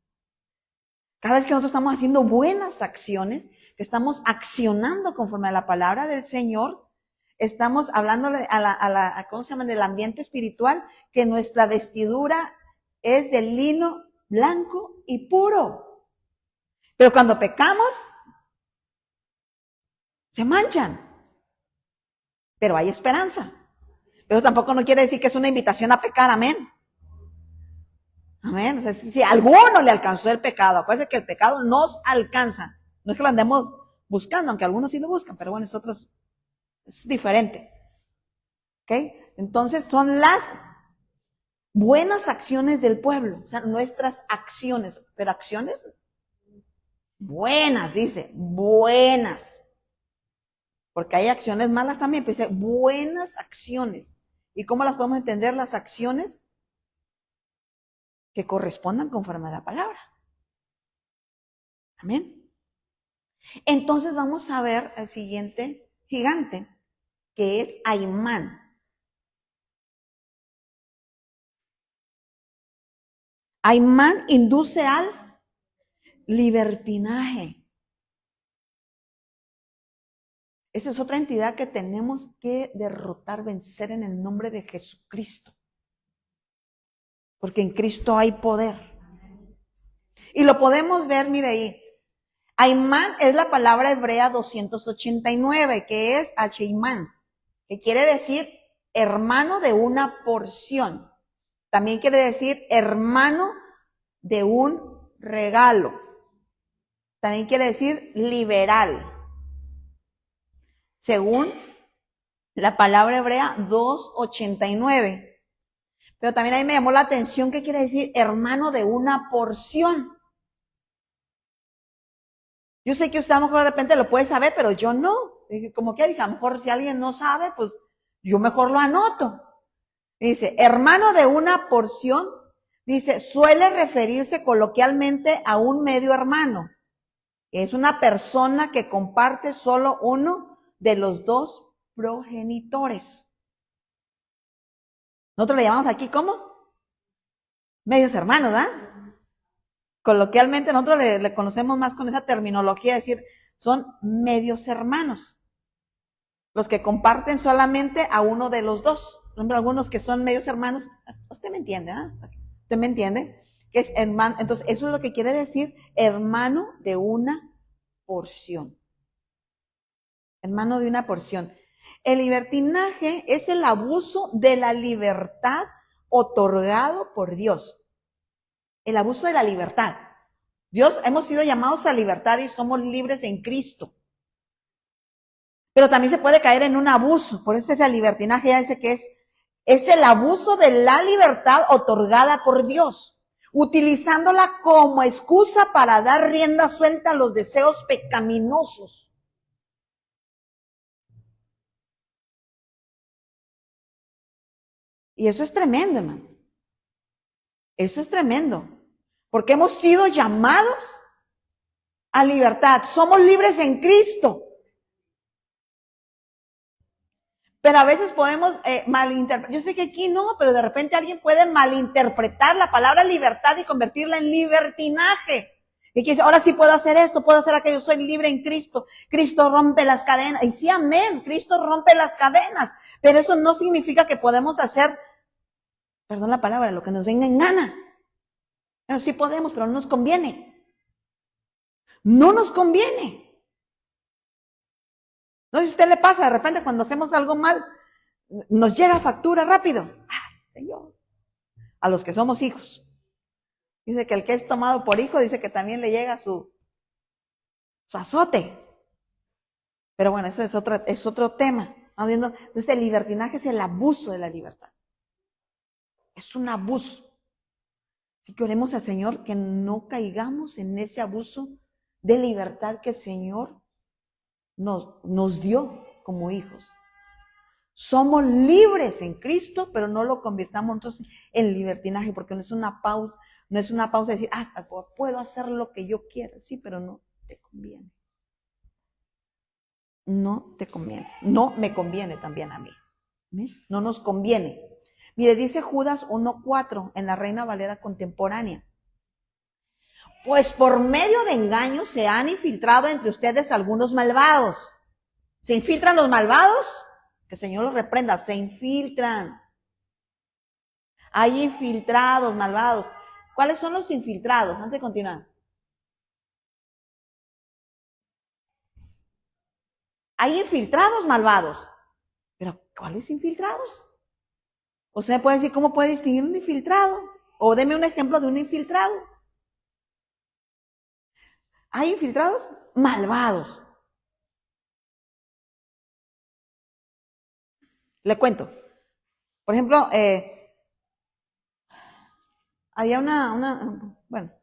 Cada vez que nosotros estamos haciendo buenas acciones, que estamos accionando conforme a la palabra del Señor, estamos hablándole ¿cómo se llama? En el ambiente espiritual, que nuestra vestidura es de lino blanco y puro. Pero cuando pecamos, se manchan. Pero hay esperanza. Pero tampoco no quiere decir que es una invitación a pecar, amén. Amén. O sea, si a alguno le alcanzó el pecado, acuérdense que el pecado nos alcanza. No es que lo andemos buscando, aunque algunos sí lo buscan, pero bueno, es diferente. ¿Ok? Entonces son las buenas acciones del pueblo, o sea, nuestras acciones, pero acciones buenas, dice, buenas. Porque hay acciones malas también, pero dice buenas acciones. ¿Y cómo las podemos entender las acciones? Que correspondan conforme a la palabra. Amén. Entonces vamos a ver el siguiente gigante, que es Aimán. Aimán induce al libertinaje. Esa es otra entidad que tenemos que derrotar, vencer en el nombre de Jesucristo. Porque en Cristo hay poder. Y lo podemos ver, mire ahí. Aimán es la palabra hebrea 289, que es Acheimán, que quiere decir hermano de una porción. También quiere decir hermano de un regalo. También quiere decir liberal. Según la palabra hebrea 289. Pero también ahí me llamó la atención que quiere decir hermano de una porción. Yo sé que usted a lo mejor de repente lo puede saber, pero yo no. Como que dije, a lo mejor si alguien no sabe, pues yo mejor lo anoto. Dice, hermano de una porción, dice, suele referirse coloquialmente a un medio hermano. Es una persona que comparte solo uno de los dos progenitores. Nosotros le llamamos aquí, ¿cómo? Medios hermanos, ¿verdad? Coloquialmente nosotros le conocemos más con esa terminología, es decir, son medios hermanos. Los que comparten solamente a uno de los dos. Por ejemplo, algunos que son medios hermanos, usted me entiende, ¿ah? ¿Usted me entiende? Que es hermano. Entonces, eso es lo que quiere decir hermano de una porción. Hermano de una porción. El libertinaje es el abuso de la libertad otorgado por Dios. El abuso de la libertad. Dios, hemos sido llamados a libertad y somos libres en Cristo. Pero también se puede caer en un abuso. Por eso es el libertinaje, ya dice que es el abuso de la libertad otorgada por Dios, utilizándola como excusa para dar rienda suelta a los deseos pecaminosos. Y eso es tremendo, hermano. Eso es tremendo. Porque hemos sido llamados a libertad. Somos libres en Cristo. Pero a veces podemos malinterpretar. Yo sé que aquí no, pero de repente alguien puede malinterpretar la palabra libertad y convertirla en libertinaje. Y que dice, ahora sí puedo hacer esto, puedo hacer aquello, soy libre en Cristo. Cristo rompe las cadenas. Y sí, amén, Cristo rompe las cadenas. Pero eso no significa que podemos hacer, perdón la palabra, lo que nos venga en gana. Pero sí podemos, pero no nos conviene. No nos conviene. No sé si a usted le pasa, de repente cuando hacemos algo mal, nos llega factura rápido. ¡Ay, Señor! A los que somos hijos. Dice que el que es tomado por hijo, dice que también le llega su azote. Pero bueno, ese es otro tema. Entonces el libertinaje es el abuso de la libertad. Es un abuso. Así que oremos al Señor que no caigamos en ese abuso de libertad que el Señor nos dio como hijos. Somos libres en Cristo, pero no lo convirtamos entonces en libertinaje, porque no es una pausa de decir, puedo hacer lo que yo quiera, sí, pero no te conviene. No te conviene. No me conviene también a mí. No nos conviene. Mire, dice Judas 1:4 en la Reina Valera contemporánea. Pues por medio de engaños se han infiltrado entre ustedes algunos malvados. ¿Se infiltran los malvados? Que el Señor los reprenda, se infiltran. Hay infiltrados, malvados. ¿Cuáles son los infiltrados? Antes de continuar. Hay infiltrados, malvados. Pero, ¿cuáles infiltrados? Usted me puede decir, ¿cómo puede distinguir un infiltrado? O deme un ejemplo de un infiltrado. Hay infiltrados malvados. Le cuento. Por ejemplo, había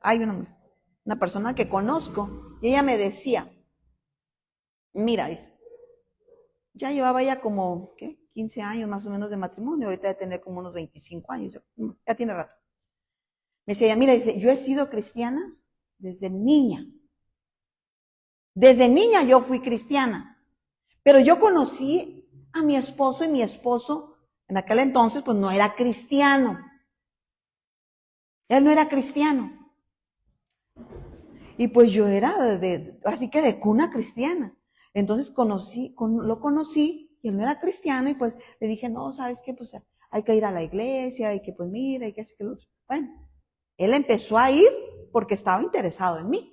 hay una persona que conozco y ella me decía, mira, ya llevaba ya como, 15 años más o menos de matrimonio, ahorita debe tener como unos 25 años, ya tiene rato. Me decía, mira, yo he sido cristiana desde niña. Desde niña yo fui cristiana, pero yo conocí a mi esposo y mi esposo en aquel entonces pues no era cristiano. Él no era cristiano. Y pues yo era así que de cuna cristiana. Entonces lo conocí y él no era cristiano y pues le dije, no, ¿sabes qué? Pues hay que ir a la iglesia y que pues mira, hay que hacer que lo otro. Bueno, él empezó a ir porque estaba interesado en mí.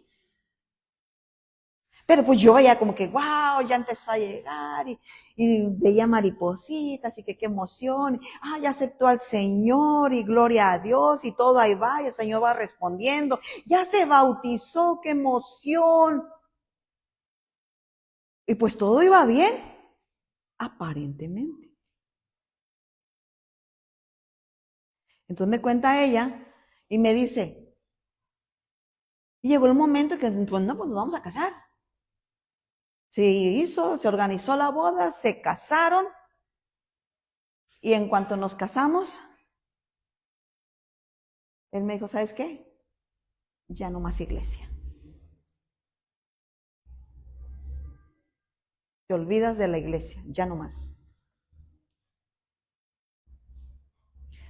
Pero pues yo veía como que, wow, ya empezó a llegar y veía maripositas y que qué emoción. Ya aceptó al Señor y gloria a Dios y todo ahí va y el Señor va respondiendo. Ya se bautizó, qué emoción. Y pues todo iba bien, aparentemente. Entonces me cuenta ella y me dice, y llegó el momento que, pues no, pues nos vamos a casar. Se organizó la boda, se casaron y en cuanto nos casamos, él me dijo, ¿sabes qué? Ya no más iglesia. Te olvidas de la iglesia, ya no más.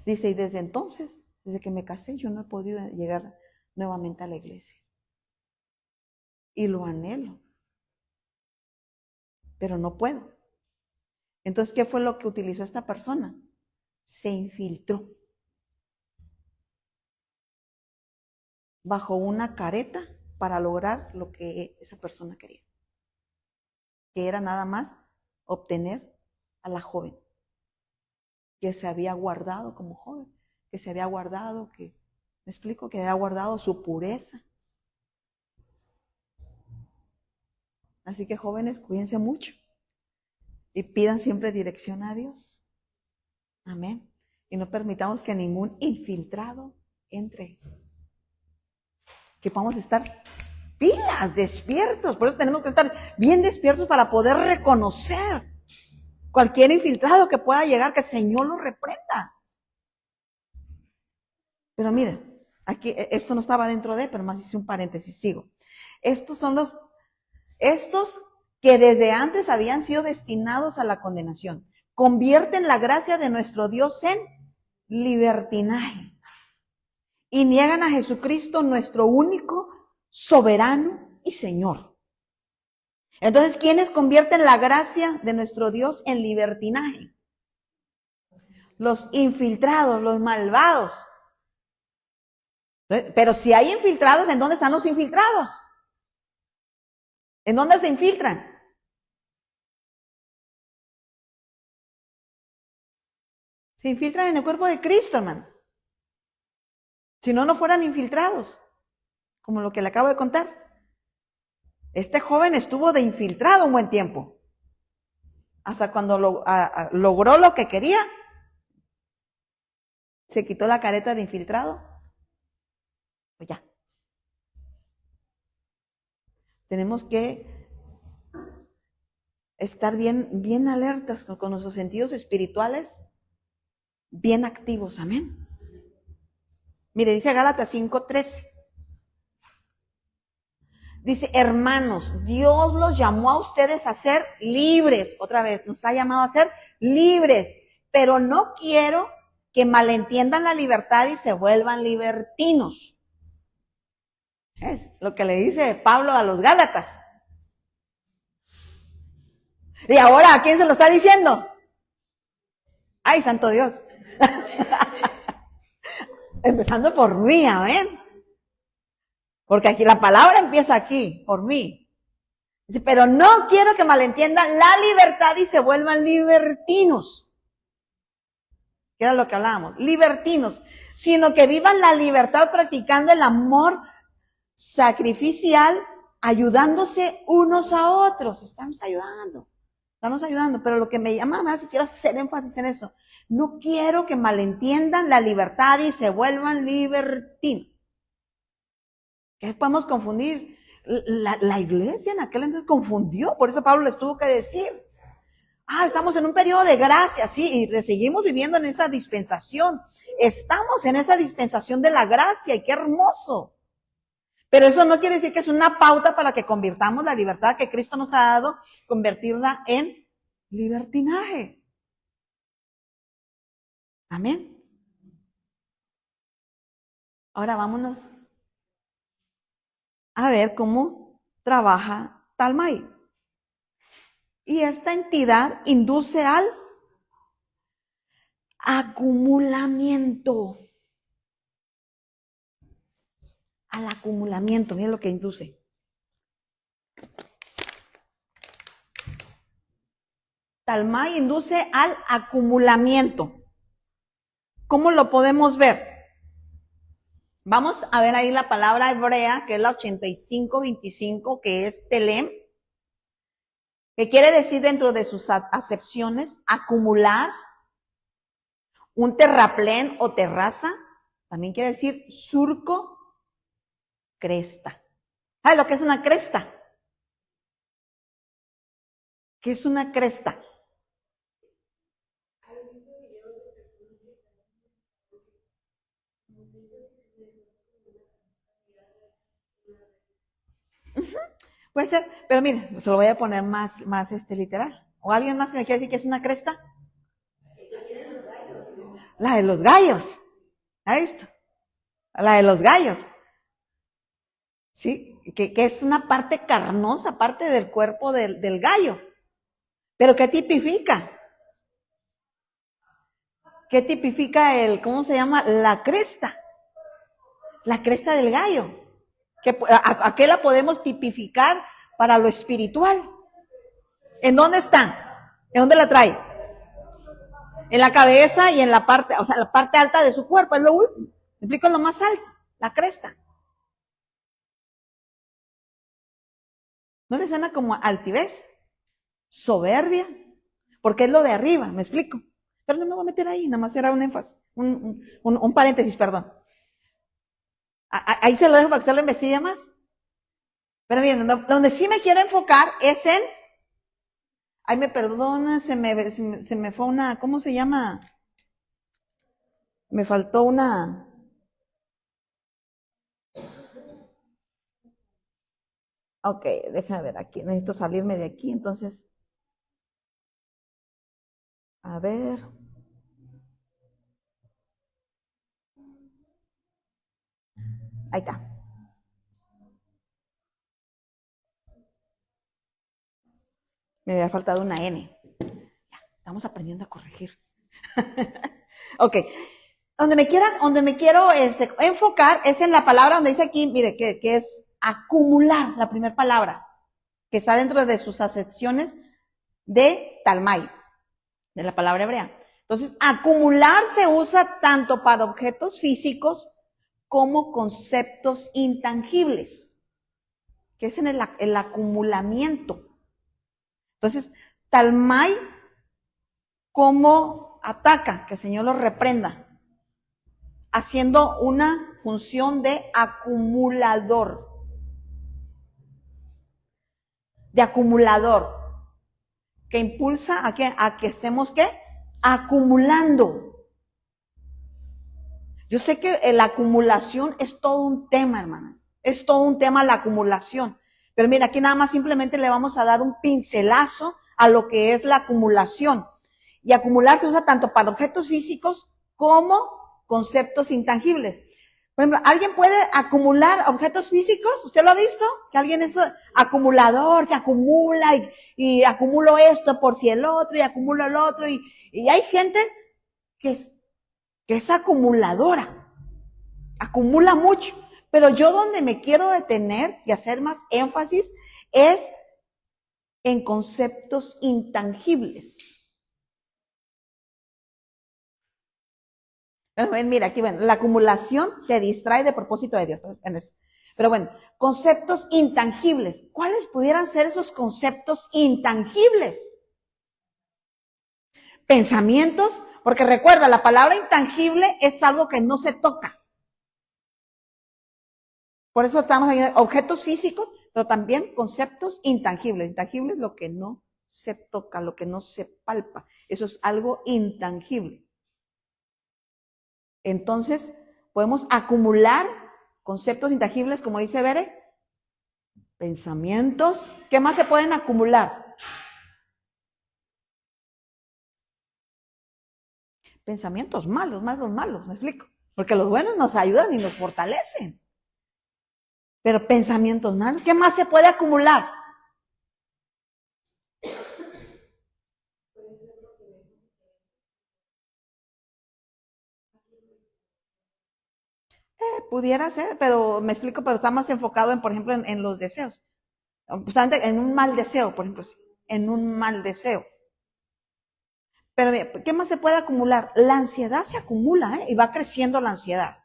Dice, y desde entonces, desde que me casé, yo no he podido llegar nuevamente a la iglesia. Y lo anhelo, pero no puedo. Entonces, ¿qué fue lo que utilizó esta persona? Se infiltró bajo una careta para lograr lo que esa persona quería, que era nada más obtener a la joven que se había guardado como joven, que se había guardado, que había guardado su pureza. Así que jóvenes, cuídense mucho y pidan siempre dirección a Dios. Amén. Y no permitamos que ningún infiltrado entre. Que podamos estar pilas, despiertos. Por eso tenemos que estar bien despiertos para poder reconocer cualquier infiltrado que pueda llegar, que el Señor lo reprenda. Pero miren, aquí esto no estaba dentro de, pero más hice un paréntesis, sigo. Estos son estos que desde antes habían sido destinados a la condenación. convierten la gracia de nuestro Dios en libertinaje y niegan a Jesucristo, nuestro único soberano y Señor. Entonces, ¿quiénes convierten la gracia de nuestro Dios en libertinaje? Los infiltrados, los malvados. Pero si hay infiltrados, ¿en dónde están los infiltrados? ¿En dónde se infiltran? Se infiltran en el cuerpo de Cristo, hermano. Si no, no fueran infiltrados, como lo que le acabo de contar. Este joven estuvo de infiltrado un buen tiempo. Hasta cuando logró lo que quería, se quitó la careta de infiltrado. Pues ya. Tenemos que estar bien alertas con nuestros sentidos espirituales, bien activos. Amén. Mire, dice Gálatas 5:13. Dice, hermanos, Dios los llamó a ustedes a ser libres. Otra vez, nos ha llamado a ser libres. Pero no quiero que malentiendan la libertad y se vuelvan libertinos. Es lo que le dice Pablo a los Gálatas. Y ahora, ¿a quién se lo está diciendo? Ay, santo Dios. Empezando por mí, amén. Porque aquí la palabra empieza aquí, por mí. Dice, pero no quiero que malentiendan la libertad y se vuelvan libertinos. Que era lo que hablábamos, libertinos. Sino que vivan la libertad practicando el amor sacrificial, ayudándose unos a otros. Estamos ayudando, pero lo que me llama más, y quiero hacer énfasis en eso, no quiero que malentiendan la libertad y se vuelvan libertinos. ¿Qué podemos confundir? La iglesia en aquel entonces confundió, por eso Pablo les tuvo que decir, estamos en un periodo de gracia, sí, y seguimos viviendo en esa dispensación, estamos en esa dispensación de la gracia, y qué hermoso. Pero eso no quiere decir que es una pauta para que convirtamos la libertad que Cristo nos ha dado, convertirla en libertinaje. Amén. Ahora vámonos a ver cómo trabaja Talmai. Y esta entidad induce al acumulamiento. Al acumulamiento, miren lo que induce. Talmai induce al acumulamiento. ¿Cómo lo podemos ver? Vamos a ver ahí la palabra hebrea, que es la 8525, que es telem, que quiere decir dentro de sus acepciones acumular, un terraplén o terraza, también quiere decir surco, cresta. ¿Sabes lo que es una cresta? ¿Qué es una cresta? Puede ser, pero mire, se lo voy a poner más literal. ¿O alguien más que me quiere decir que es una cresta? La de los gallos. ¿Ha visto? La de los gallos. ¿Sí? Que es una parte carnosa, parte del cuerpo del gallo. ¿Pero qué tipifica? ¿Qué tipifica cómo se llama? La cresta. La cresta del gallo. ¿A qué la podemos tipificar para lo espiritual? ¿En dónde está? ¿En dónde la trae? En la cabeza y en la parte, o sea, la parte alta de su cuerpo, es lo último. ¿Me explico? Lo más alto, la cresta. ¿No le suena como altivez? Soberbia, porque es lo de arriba, ¿me explico? Pero no me voy a meter ahí, nada más era un énfasis, un paréntesis, perdón. Ahí se lo dejo para que usted lo investigue más. Pero bien, donde sí me quiero enfocar es en, ay, me perdona, se me fue una, ¿cómo se llama? Me faltó una, ok, déjame ver aquí, necesito salirme de aquí, entonces. A ver. Ahí está. Me había faltado una N. Ya, estamos aprendiendo a corregir. Ok. Donde me quiero enfocar es en la palabra donde dice aquí, mire, que es acumular, la primera palabra, que está dentro de sus acepciones de talmai, de la palabra hebrea. Entonces, acumular se usa tanto para objetos físicos como conceptos intangibles, que es en el acumulamiento. Entonces, talmai, como ataca, que el Señor lo reprenda, haciendo una función de acumulador. De acumulador. Que impulsa a que estemos, ¿qué? Acumulando. Yo sé que la acumulación es todo un tema, hermanas. Es todo un tema la acumulación. Pero mira, aquí nada más simplemente le vamos a dar un pincelazo a lo que es la acumulación. Y acumular se usa tanto para objetos físicos como conceptos intangibles. Por ejemplo, ¿alguien puede acumular objetos físicos? ¿Usted lo ha visto? Que alguien es acumulador, que acumula y acumulo esto por si el otro y acumulo el otro. Y hay gente que es acumuladora, acumula mucho. Pero yo donde me quiero detener y hacer más énfasis es en conceptos intangibles. Mira, aquí, bueno, la acumulación te distrae de propósito de Dios. Pero bueno, conceptos intangibles. ¿Cuáles pudieran ser esos conceptos intangibles? Pensamientos, porque recuerda, la palabra intangible es algo que no se toca. Por eso estamos ahí, objetos físicos, pero también conceptos intangibles. Intangibles, lo que no se toca, lo que no se palpa. Eso es algo intangible. Entonces, podemos acumular conceptos intangibles, como dice Bere, pensamientos. ¿Qué más se pueden acumular? Pensamientos malos, más los malos, ¿me explico? Porque los buenos nos ayudan y nos fortalecen. Pero pensamientos malos, ¿qué más se puede acumular? Pudiera ser, pero me explico, pero está más enfocado en, por ejemplo, en los deseos. En un mal deseo, por ejemplo, en un mal deseo. Pero, ¿qué más se puede acumular? La ansiedad se acumula, y va creciendo la ansiedad.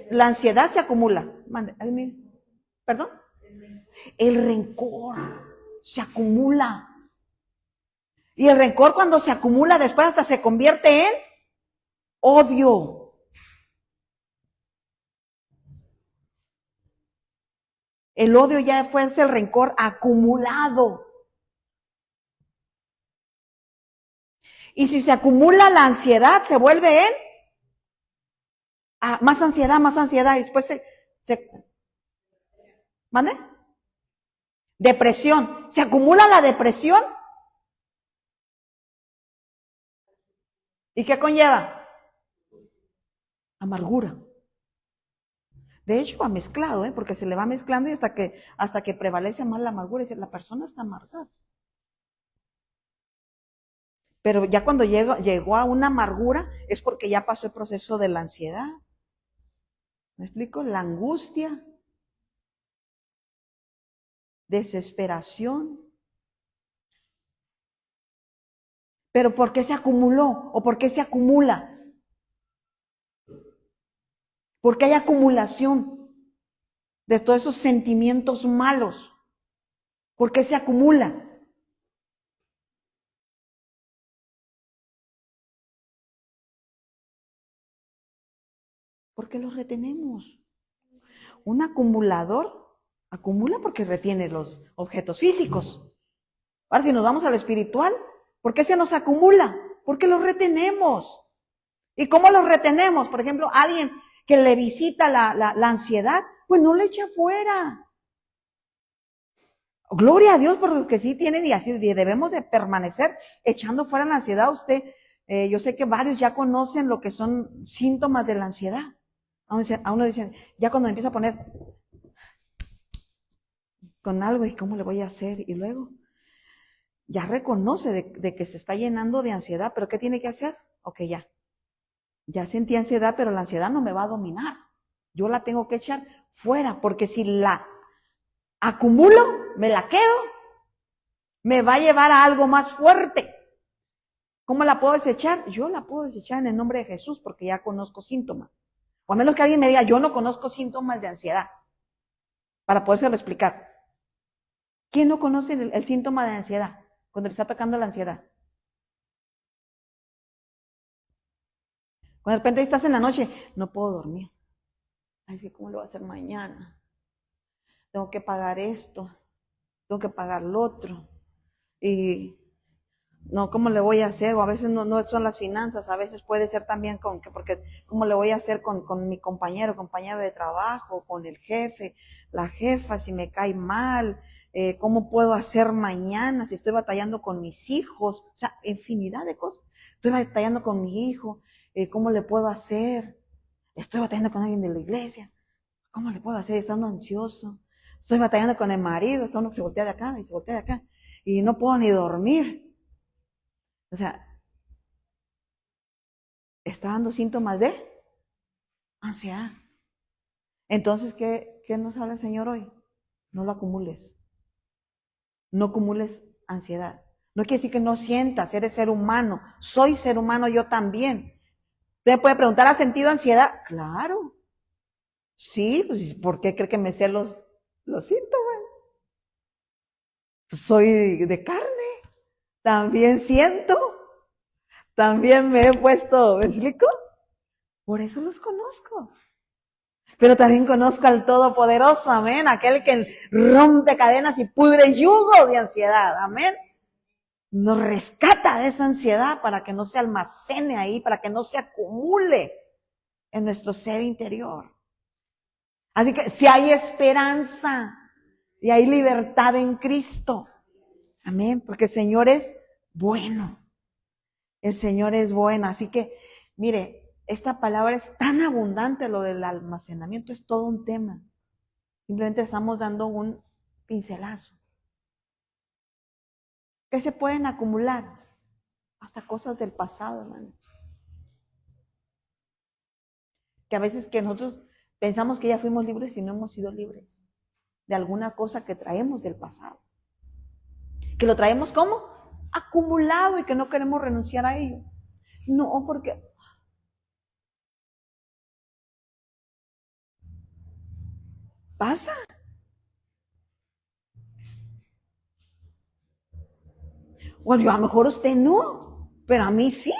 La ansiedad se acumula. ¿Perdón? El rencor se acumula. Y el rencor cuando se acumula después hasta se convierte en odio. El odio ya fue el rencor acumulado. Y si se acumula la ansiedad, se vuelve en más ansiedad. Y después ¿mande? Depresión. ¿Se acumula la depresión? ¿Y qué conlleva? Amargura. De hecho, va mezclado, porque se le va mezclando y hasta que prevalece más la amargura. Y la persona está amargada. Pero ya cuando llegó a una amargura es porque ya pasó el proceso de la ansiedad. ¿Me explico? La angustia, desesperación. Pero ¿por qué se acumuló? ¿O por qué se acumula? Porque hay acumulación de todos esos sentimientos malos. ¿Por qué se acumula? Porque los retenemos. Un acumulador acumula porque retiene los objetos físicos. Ahora, si nos vamos a lo espiritual, ¿por qué se nos acumula? Porque los retenemos. ¿Y cómo los retenemos? Por ejemplo, alguien que le visita la ansiedad, pues no le echa fuera. Gloria a Dios por los que sí tienen y así debemos de permanecer echando fuera la ansiedad. Yo sé que varios ya conocen lo que son síntomas de la ansiedad. A uno dicen, ya cuando empieza a poner con algo, ¿y cómo le voy a hacer? Y luego ya reconoce de que se está llenando de ansiedad, pero ¿qué tiene que hacer? Ok, ya sentí ansiedad, pero la ansiedad no me va a dominar. Yo la tengo que echar fuera, porque si la acumulo, me la quedo, me va a llevar a algo más fuerte. ¿Cómo la puedo desechar? Yo la puedo desechar en el nombre de Jesús, porque ya conozco síntomas. O a menos que alguien me diga, yo no conozco síntomas de ansiedad, para podérselo explicar. ¿Quién no conoce el síntoma de ansiedad cuando le está atacando la ansiedad? Cuando de repente estás en la noche, no puedo dormir. Ay, ¿cómo lo voy a hacer mañana? Tengo que pagar esto, tengo que pagar lo otro. Y no, ¿cómo le voy a hacer? O a veces no son las finanzas, a veces puede ser también porque ¿cómo le voy a hacer con mi compañero de trabajo, con el jefe, la jefa, si me cae mal? ¿Cómo puedo hacer mañana si estoy batallando con mis hijos? O sea, infinidad de cosas. Estoy batallando con mi hijo, ¿cómo le puedo hacer? Estoy batallando con alguien de la iglesia, ¿cómo le puedo hacer? Está uno ansioso. Estoy batallando con el marido, está uno que se voltea de acá y se voltea de acá. Y no puedo ni dormir. O sea, está dando síntomas de ansiedad. Entonces, ¿qué nos habla el Señor hoy? No lo acumules. No acumules ansiedad. No quiere decir que no sientas, eres ser humano. Soy ser humano yo también. Usted puede preguntar, ¿has sentido ansiedad? Claro. Sí, pues ¿por qué cree que me sé los síntomas? Pues soy de carne. También siento. También me he puesto, ¿me explico? Por eso los conozco. Pero también conozco al Todopoderoso, amén, aquel que rompe cadenas y pudre yugos de ansiedad, amén. Nos rescata de esa ansiedad para que no se almacene ahí, para que no se acumule en nuestro ser interior. Así que si hay esperanza y hay libertad en Cristo, amén, porque el Señor es bueno. El Señor es bueno, así que, mire, esta palabra es tan abundante, lo del almacenamiento es todo un tema. Simplemente estamos dando un pincelazo. ¿Qué se pueden acumular? Hasta cosas del pasado, hermano. Que a veces que nosotros pensamos que ya fuimos libres y no hemos sido libres de alguna cosa que traemos del pasado. Que lo traemos como acumulado y que no queremos renunciar a ello. No, porque pasa. Bueno, a lo mejor usted no, pero a mí sí.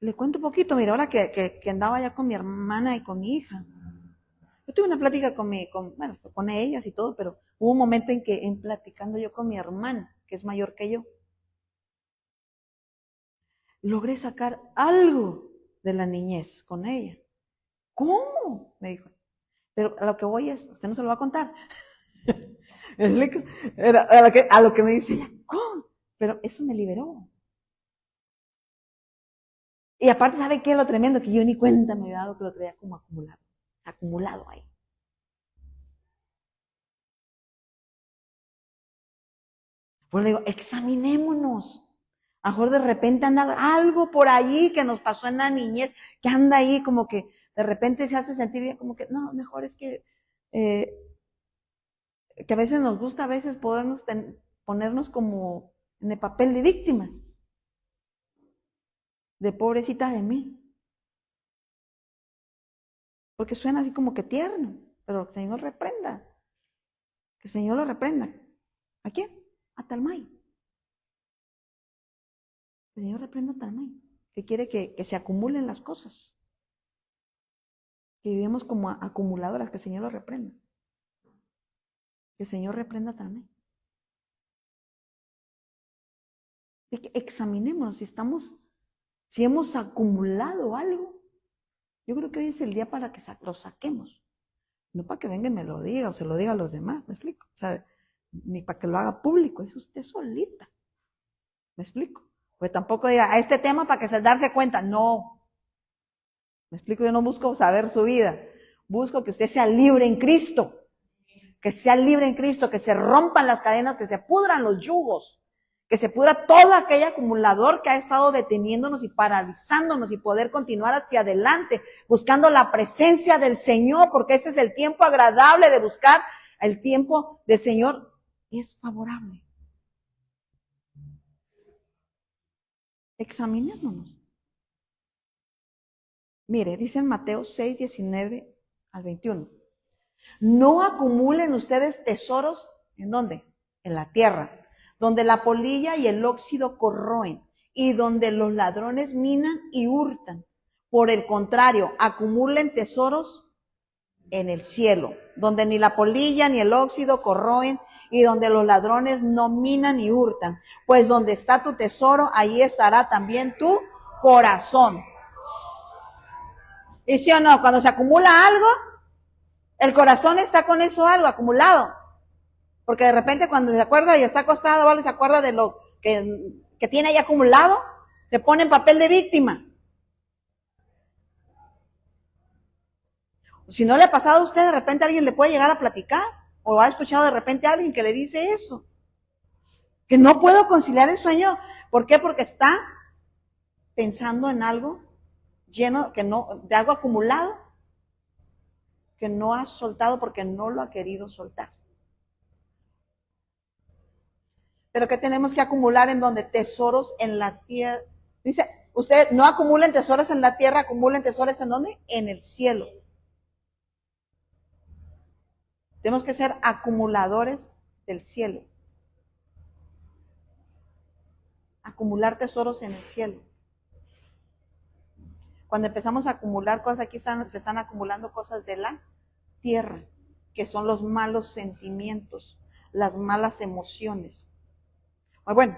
Le cuento un poquito, mira, ahora que andaba ya con mi hermana y con mi hija. Yo tuve una plática con ellas y todo, pero hubo un momento en platicando yo con mi hermana, que es mayor que yo, logré sacar algo de la niñez con ella. ¿Cómo? Me dijo. Pero a lo que voy es, usted no se lo va a contar. Era a lo que me dice ella, ¿cómo? Pero eso me liberó. Y aparte, ¿sabe qué es lo tremendo? Que yo ni cuenta me había dado que lo traía como acumulado ahí. Pues le digo, examinémonos. A lo mejor de repente anda algo por ahí que nos pasó en la niñez, que anda ahí como que de repente se hace sentir bien, como que no, mejor es eh, que a veces nos gusta a veces ponernos como en el papel de víctimas, de pobrecita de mí, porque suena así como que tierno, pero que el Señor reprenda, que el Señor lo reprenda. ¿A quién? A Talmay. El Señor reprenda a Talmay, que quiere que se acumulen las cosas, que vivimos como acumuladoras, que el Señor lo reprenda. Que el Señor reprenda a Talmay. Así que examinémonos si hemos acumulado algo Yo creo que hoy es el día para que lo saquemos. No para que venga y me lo diga o se lo diga a los demás, ¿me explico? O sea, ni para que lo haga público, es usted solita. ¿Me explico? Pues tampoco diga, a este tema para que se darse cuenta. No. ¿Me explico? Yo no busco saber su vida. Busco que usted sea libre en Cristo. Que sea libre en Cristo, que se rompan las cadenas, que se pudran los yugos, que se pudra todo aquel acumulador que ha estado deteniéndonos y paralizándonos y poder continuar hacia adelante, buscando la presencia del Señor, porque este es el tiempo agradable de buscar. El tiempo del Señor es favorable. Examinémonos. Mire, dice en Mateo 6, 19 al 21. No acumulen ustedes tesoros, ¿en dónde? En la tierra, donde la polilla y el óxido corroen y donde los ladrones minan y hurtan. Por el contrario, acumulen tesoros en el cielo, donde ni la polilla ni el óxido corroen y donde los ladrones no minan ni hurtan. Pues donde está tu tesoro, ahí estará también tu corazón. ¿Y sí o no? Cuando se acumula algo, el corazón está con eso algo acumulado. Porque de repente cuando se acuerda y está acostado, ¿vale? Se acuerda de lo que tiene ahí acumulado, se pone en papel de víctima. Si no le ha pasado a usted, de repente alguien le puede llegar a platicar, o ha escuchado de repente a alguien que le dice eso. Que no puedo conciliar el sueño. ¿Por qué? Porque está pensando en algo lleno, de algo acumulado, que no ha soltado porque no lo ha querido soltar. Pero que tenemos que acumular en donde tesoros en la tierra. Dice, usted no acumulen tesoros en la tierra, acumulen tesoros en dónde? En el cielo. Tenemos que ser acumuladores del cielo. Acumular tesoros en el cielo. Cuando empezamos a acumular cosas, aquí se están acumulando cosas de la tierra, que son los malos sentimientos, las malas emociones. Bueno,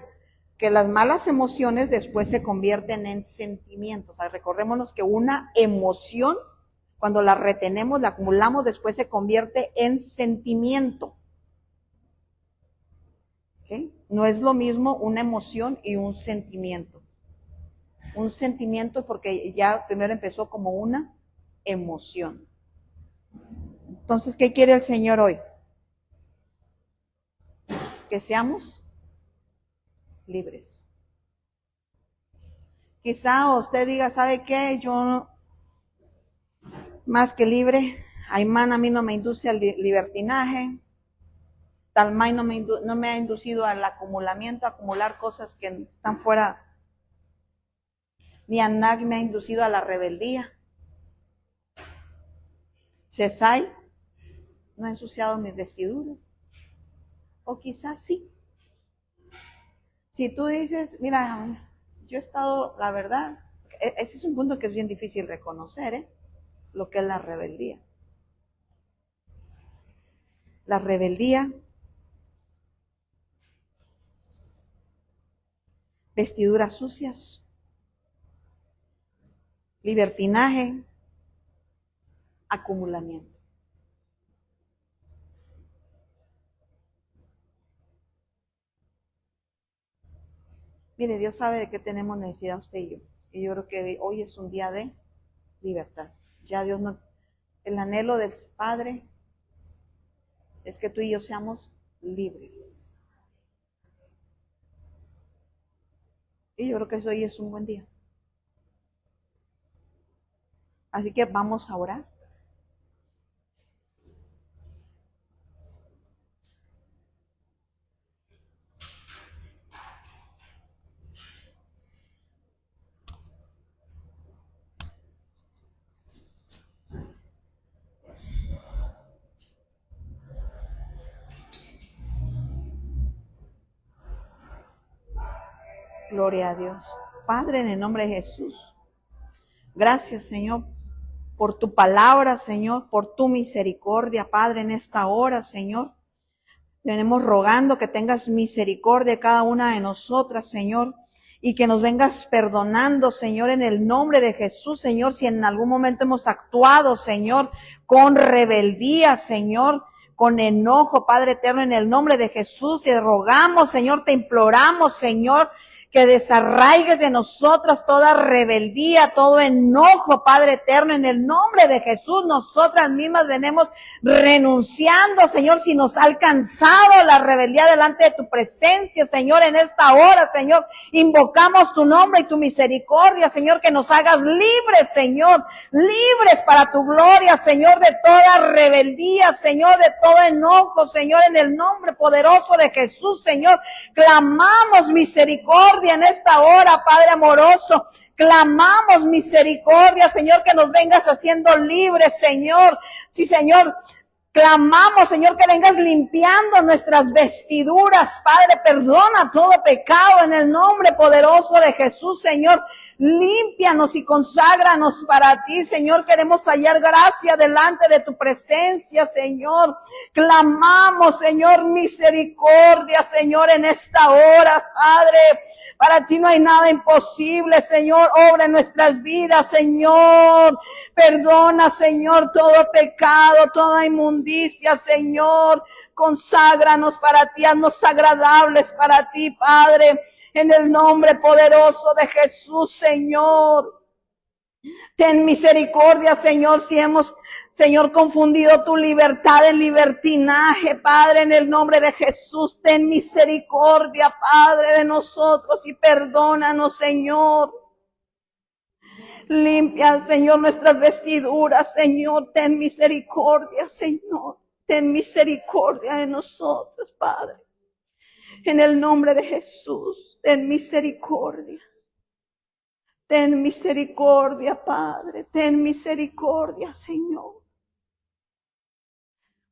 que las malas emociones después se convierten en sentimientos. O sea, recordémonos que una emoción, cuando la retenemos, la acumulamos, después se convierte en sentimiento. ¿Okay? No es lo mismo una emoción y un sentimiento. Un sentimiento porque ya primero empezó como una emoción. Entonces, ¿qué quiere el Señor hoy? Que seamos libres. Quizá usted diga, ¿sabe qué? Yo más que libre, Aymán a mí no me induce al libertinaje, Talmay no me ha inducido al acumulamiento, a acumular cosas que están fuera, ni Anak me ha inducido a la rebeldía. Cesai no ha ensuciado mis vestiduras. O quizás sí. Si tú dices, mira, yo he estado, la verdad, ese es un punto que es bien difícil reconocer, lo que es la rebeldía. La rebeldía, vestiduras sucias, libertinaje, acumulamiento. Mire, Dios sabe de qué tenemos necesidad usted y yo. Y yo creo que hoy es un día de libertad. Ya Dios no, el anhelo del Padre es que tú y yo seamos libres. Y yo creo que hoy es un buen día. Así que vamos a orar. Gloria a Dios. Padre, en el nombre de Jesús. Gracias, Señor, por tu palabra, Señor, por tu misericordia, Padre, en esta hora, Señor. Venimos rogando que tengas misericordia de cada una de nosotras, Señor, y que nos vengas perdonando, Señor, en el nombre de Jesús, Señor, si en algún momento hemos actuado, Señor, con rebeldía, Señor, con enojo, Padre eterno, en el nombre de Jesús, te rogamos, Señor, te imploramos, Señor, que desarraigues de nosotras toda rebeldía, todo enojo, Padre eterno, en el nombre de Jesús, nosotras mismas venimos renunciando, Señor, si nos ha alcanzado la rebeldía delante de tu presencia, Señor, en esta hora, Señor, invocamos tu nombre y tu misericordia, Señor, que nos hagas libres, Señor, libres para tu gloria, Señor, de toda rebeldía, Señor, de todo enojo, Señor, en el nombre poderoso de Jesús, Señor, clamamos misericordia en esta hora, Padre amoroso, clamamos misericordia, Señor, que nos vengas haciendo libres, Señor, sí, Señor, clamamos, Señor, que vengas limpiando nuestras vestiduras, Padre, perdona todo pecado en el nombre poderoso de Jesús, Señor, límpianos y conságranos para ti, Señor, queremos hallar gracia delante de tu presencia, Señor, clamamos, Señor, misericordia, Señor, en esta hora, Padre. Para ti no hay nada imposible, Señor, obra en nuestras vidas, Señor. Perdona, Señor, todo pecado, toda inmundicia, Señor. Conságranos para ti, haznos agradables para ti, Padre. En el nombre poderoso de Jesús, Señor. Ten misericordia, Señor, si hemos, Señor, confundido tu libertad en libertinaje, Padre, en el nombre de Jesús, ten misericordia, Padre, de nosotros y perdónanos, Señor. Limpia, Señor, nuestras vestiduras, Señor, ten misericordia, Señor, ten misericordia de nosotros, Padre. En el nombre de Jesús, ten misericordia. Ten misericordia, Padre, ten misericordia, Señor.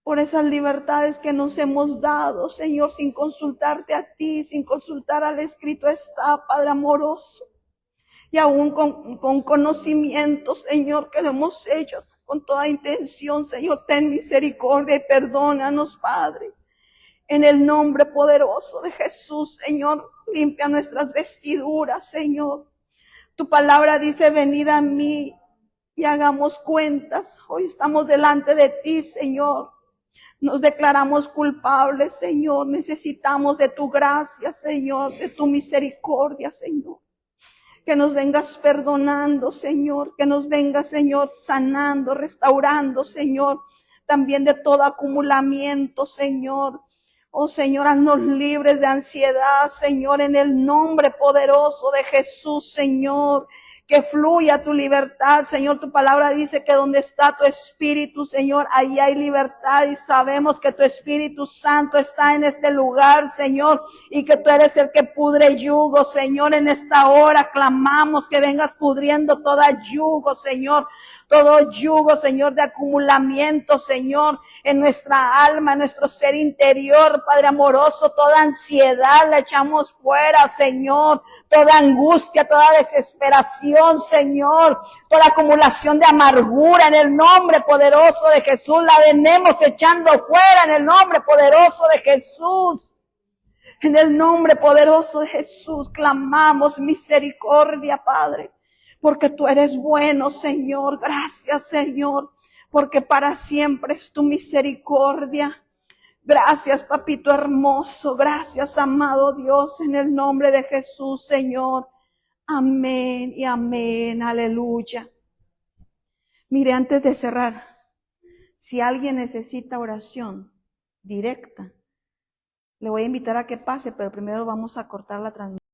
Por esas libertades que nos hemos dado, Señor, sin consultarte a ti, sin consultar al escrito está, Padre amoroso. Y aún con conocimiento, Señor, que lo hemos hecho con toda intención, Señor, ten misericordia y perdónanos, Padre. En el nombre poderoso de Jesús, Señor, limpia nuestras vestiduras, Señor. Tu palabra dice, venid a mí y hagamos cuentas. Hoy estamos delante de ti, Señor. Nos declaramos culpables, Señor. Necesitamos de tu gracia, Señor, de tu misericordia, Señor. Que nos vengas perdonando, Señor. Que nos vengas, Señor, sanando, restaurando, Señor. También de todo acumulamiento, Señor. Oh Señor, haznos libres de ansiedad, Señor, en el nombre poderoso de Jesús, Señor. Que fluya tu libertad, Señor. Tu palabra dice que donde está tu Espíritu, Señor, ahí hay libertad. Y sabemos que tu Espíritu Santo está en este lugar, Señor. Y que tú eres el que pudre yugo, Señor. En esta hora clamamos que vengas pudriendo toda yugo, Señor. Todo yugo, Señor, de acumulamiento, Señor, en nuestra alma, en nuestro ser interior, Padre amoroso, toda ansiedad la echamos fuera, Señor, toda angustia, toda desesperación, Señor, toda acumulación de amargura, en el nombre poderoso de Jesús, la venimos echando fuera, en el nombre poderoso de Jesús. En el nombre poderoso de Jesús, clamamos misericordia, Padre. Porque tú eres bueno, Señor. Gracias, Señor. Porque para siempre es tu misericordia. Gracias, papito hermoso. Gracias, amado Dios, en el nombre de Jesús, Señor. Amén y amén. Aleluya. Mire, antes de cerrar, si alguien necesita oración directa, le voy a invitar a que pase, pero primero vamos a cortar la transmisión.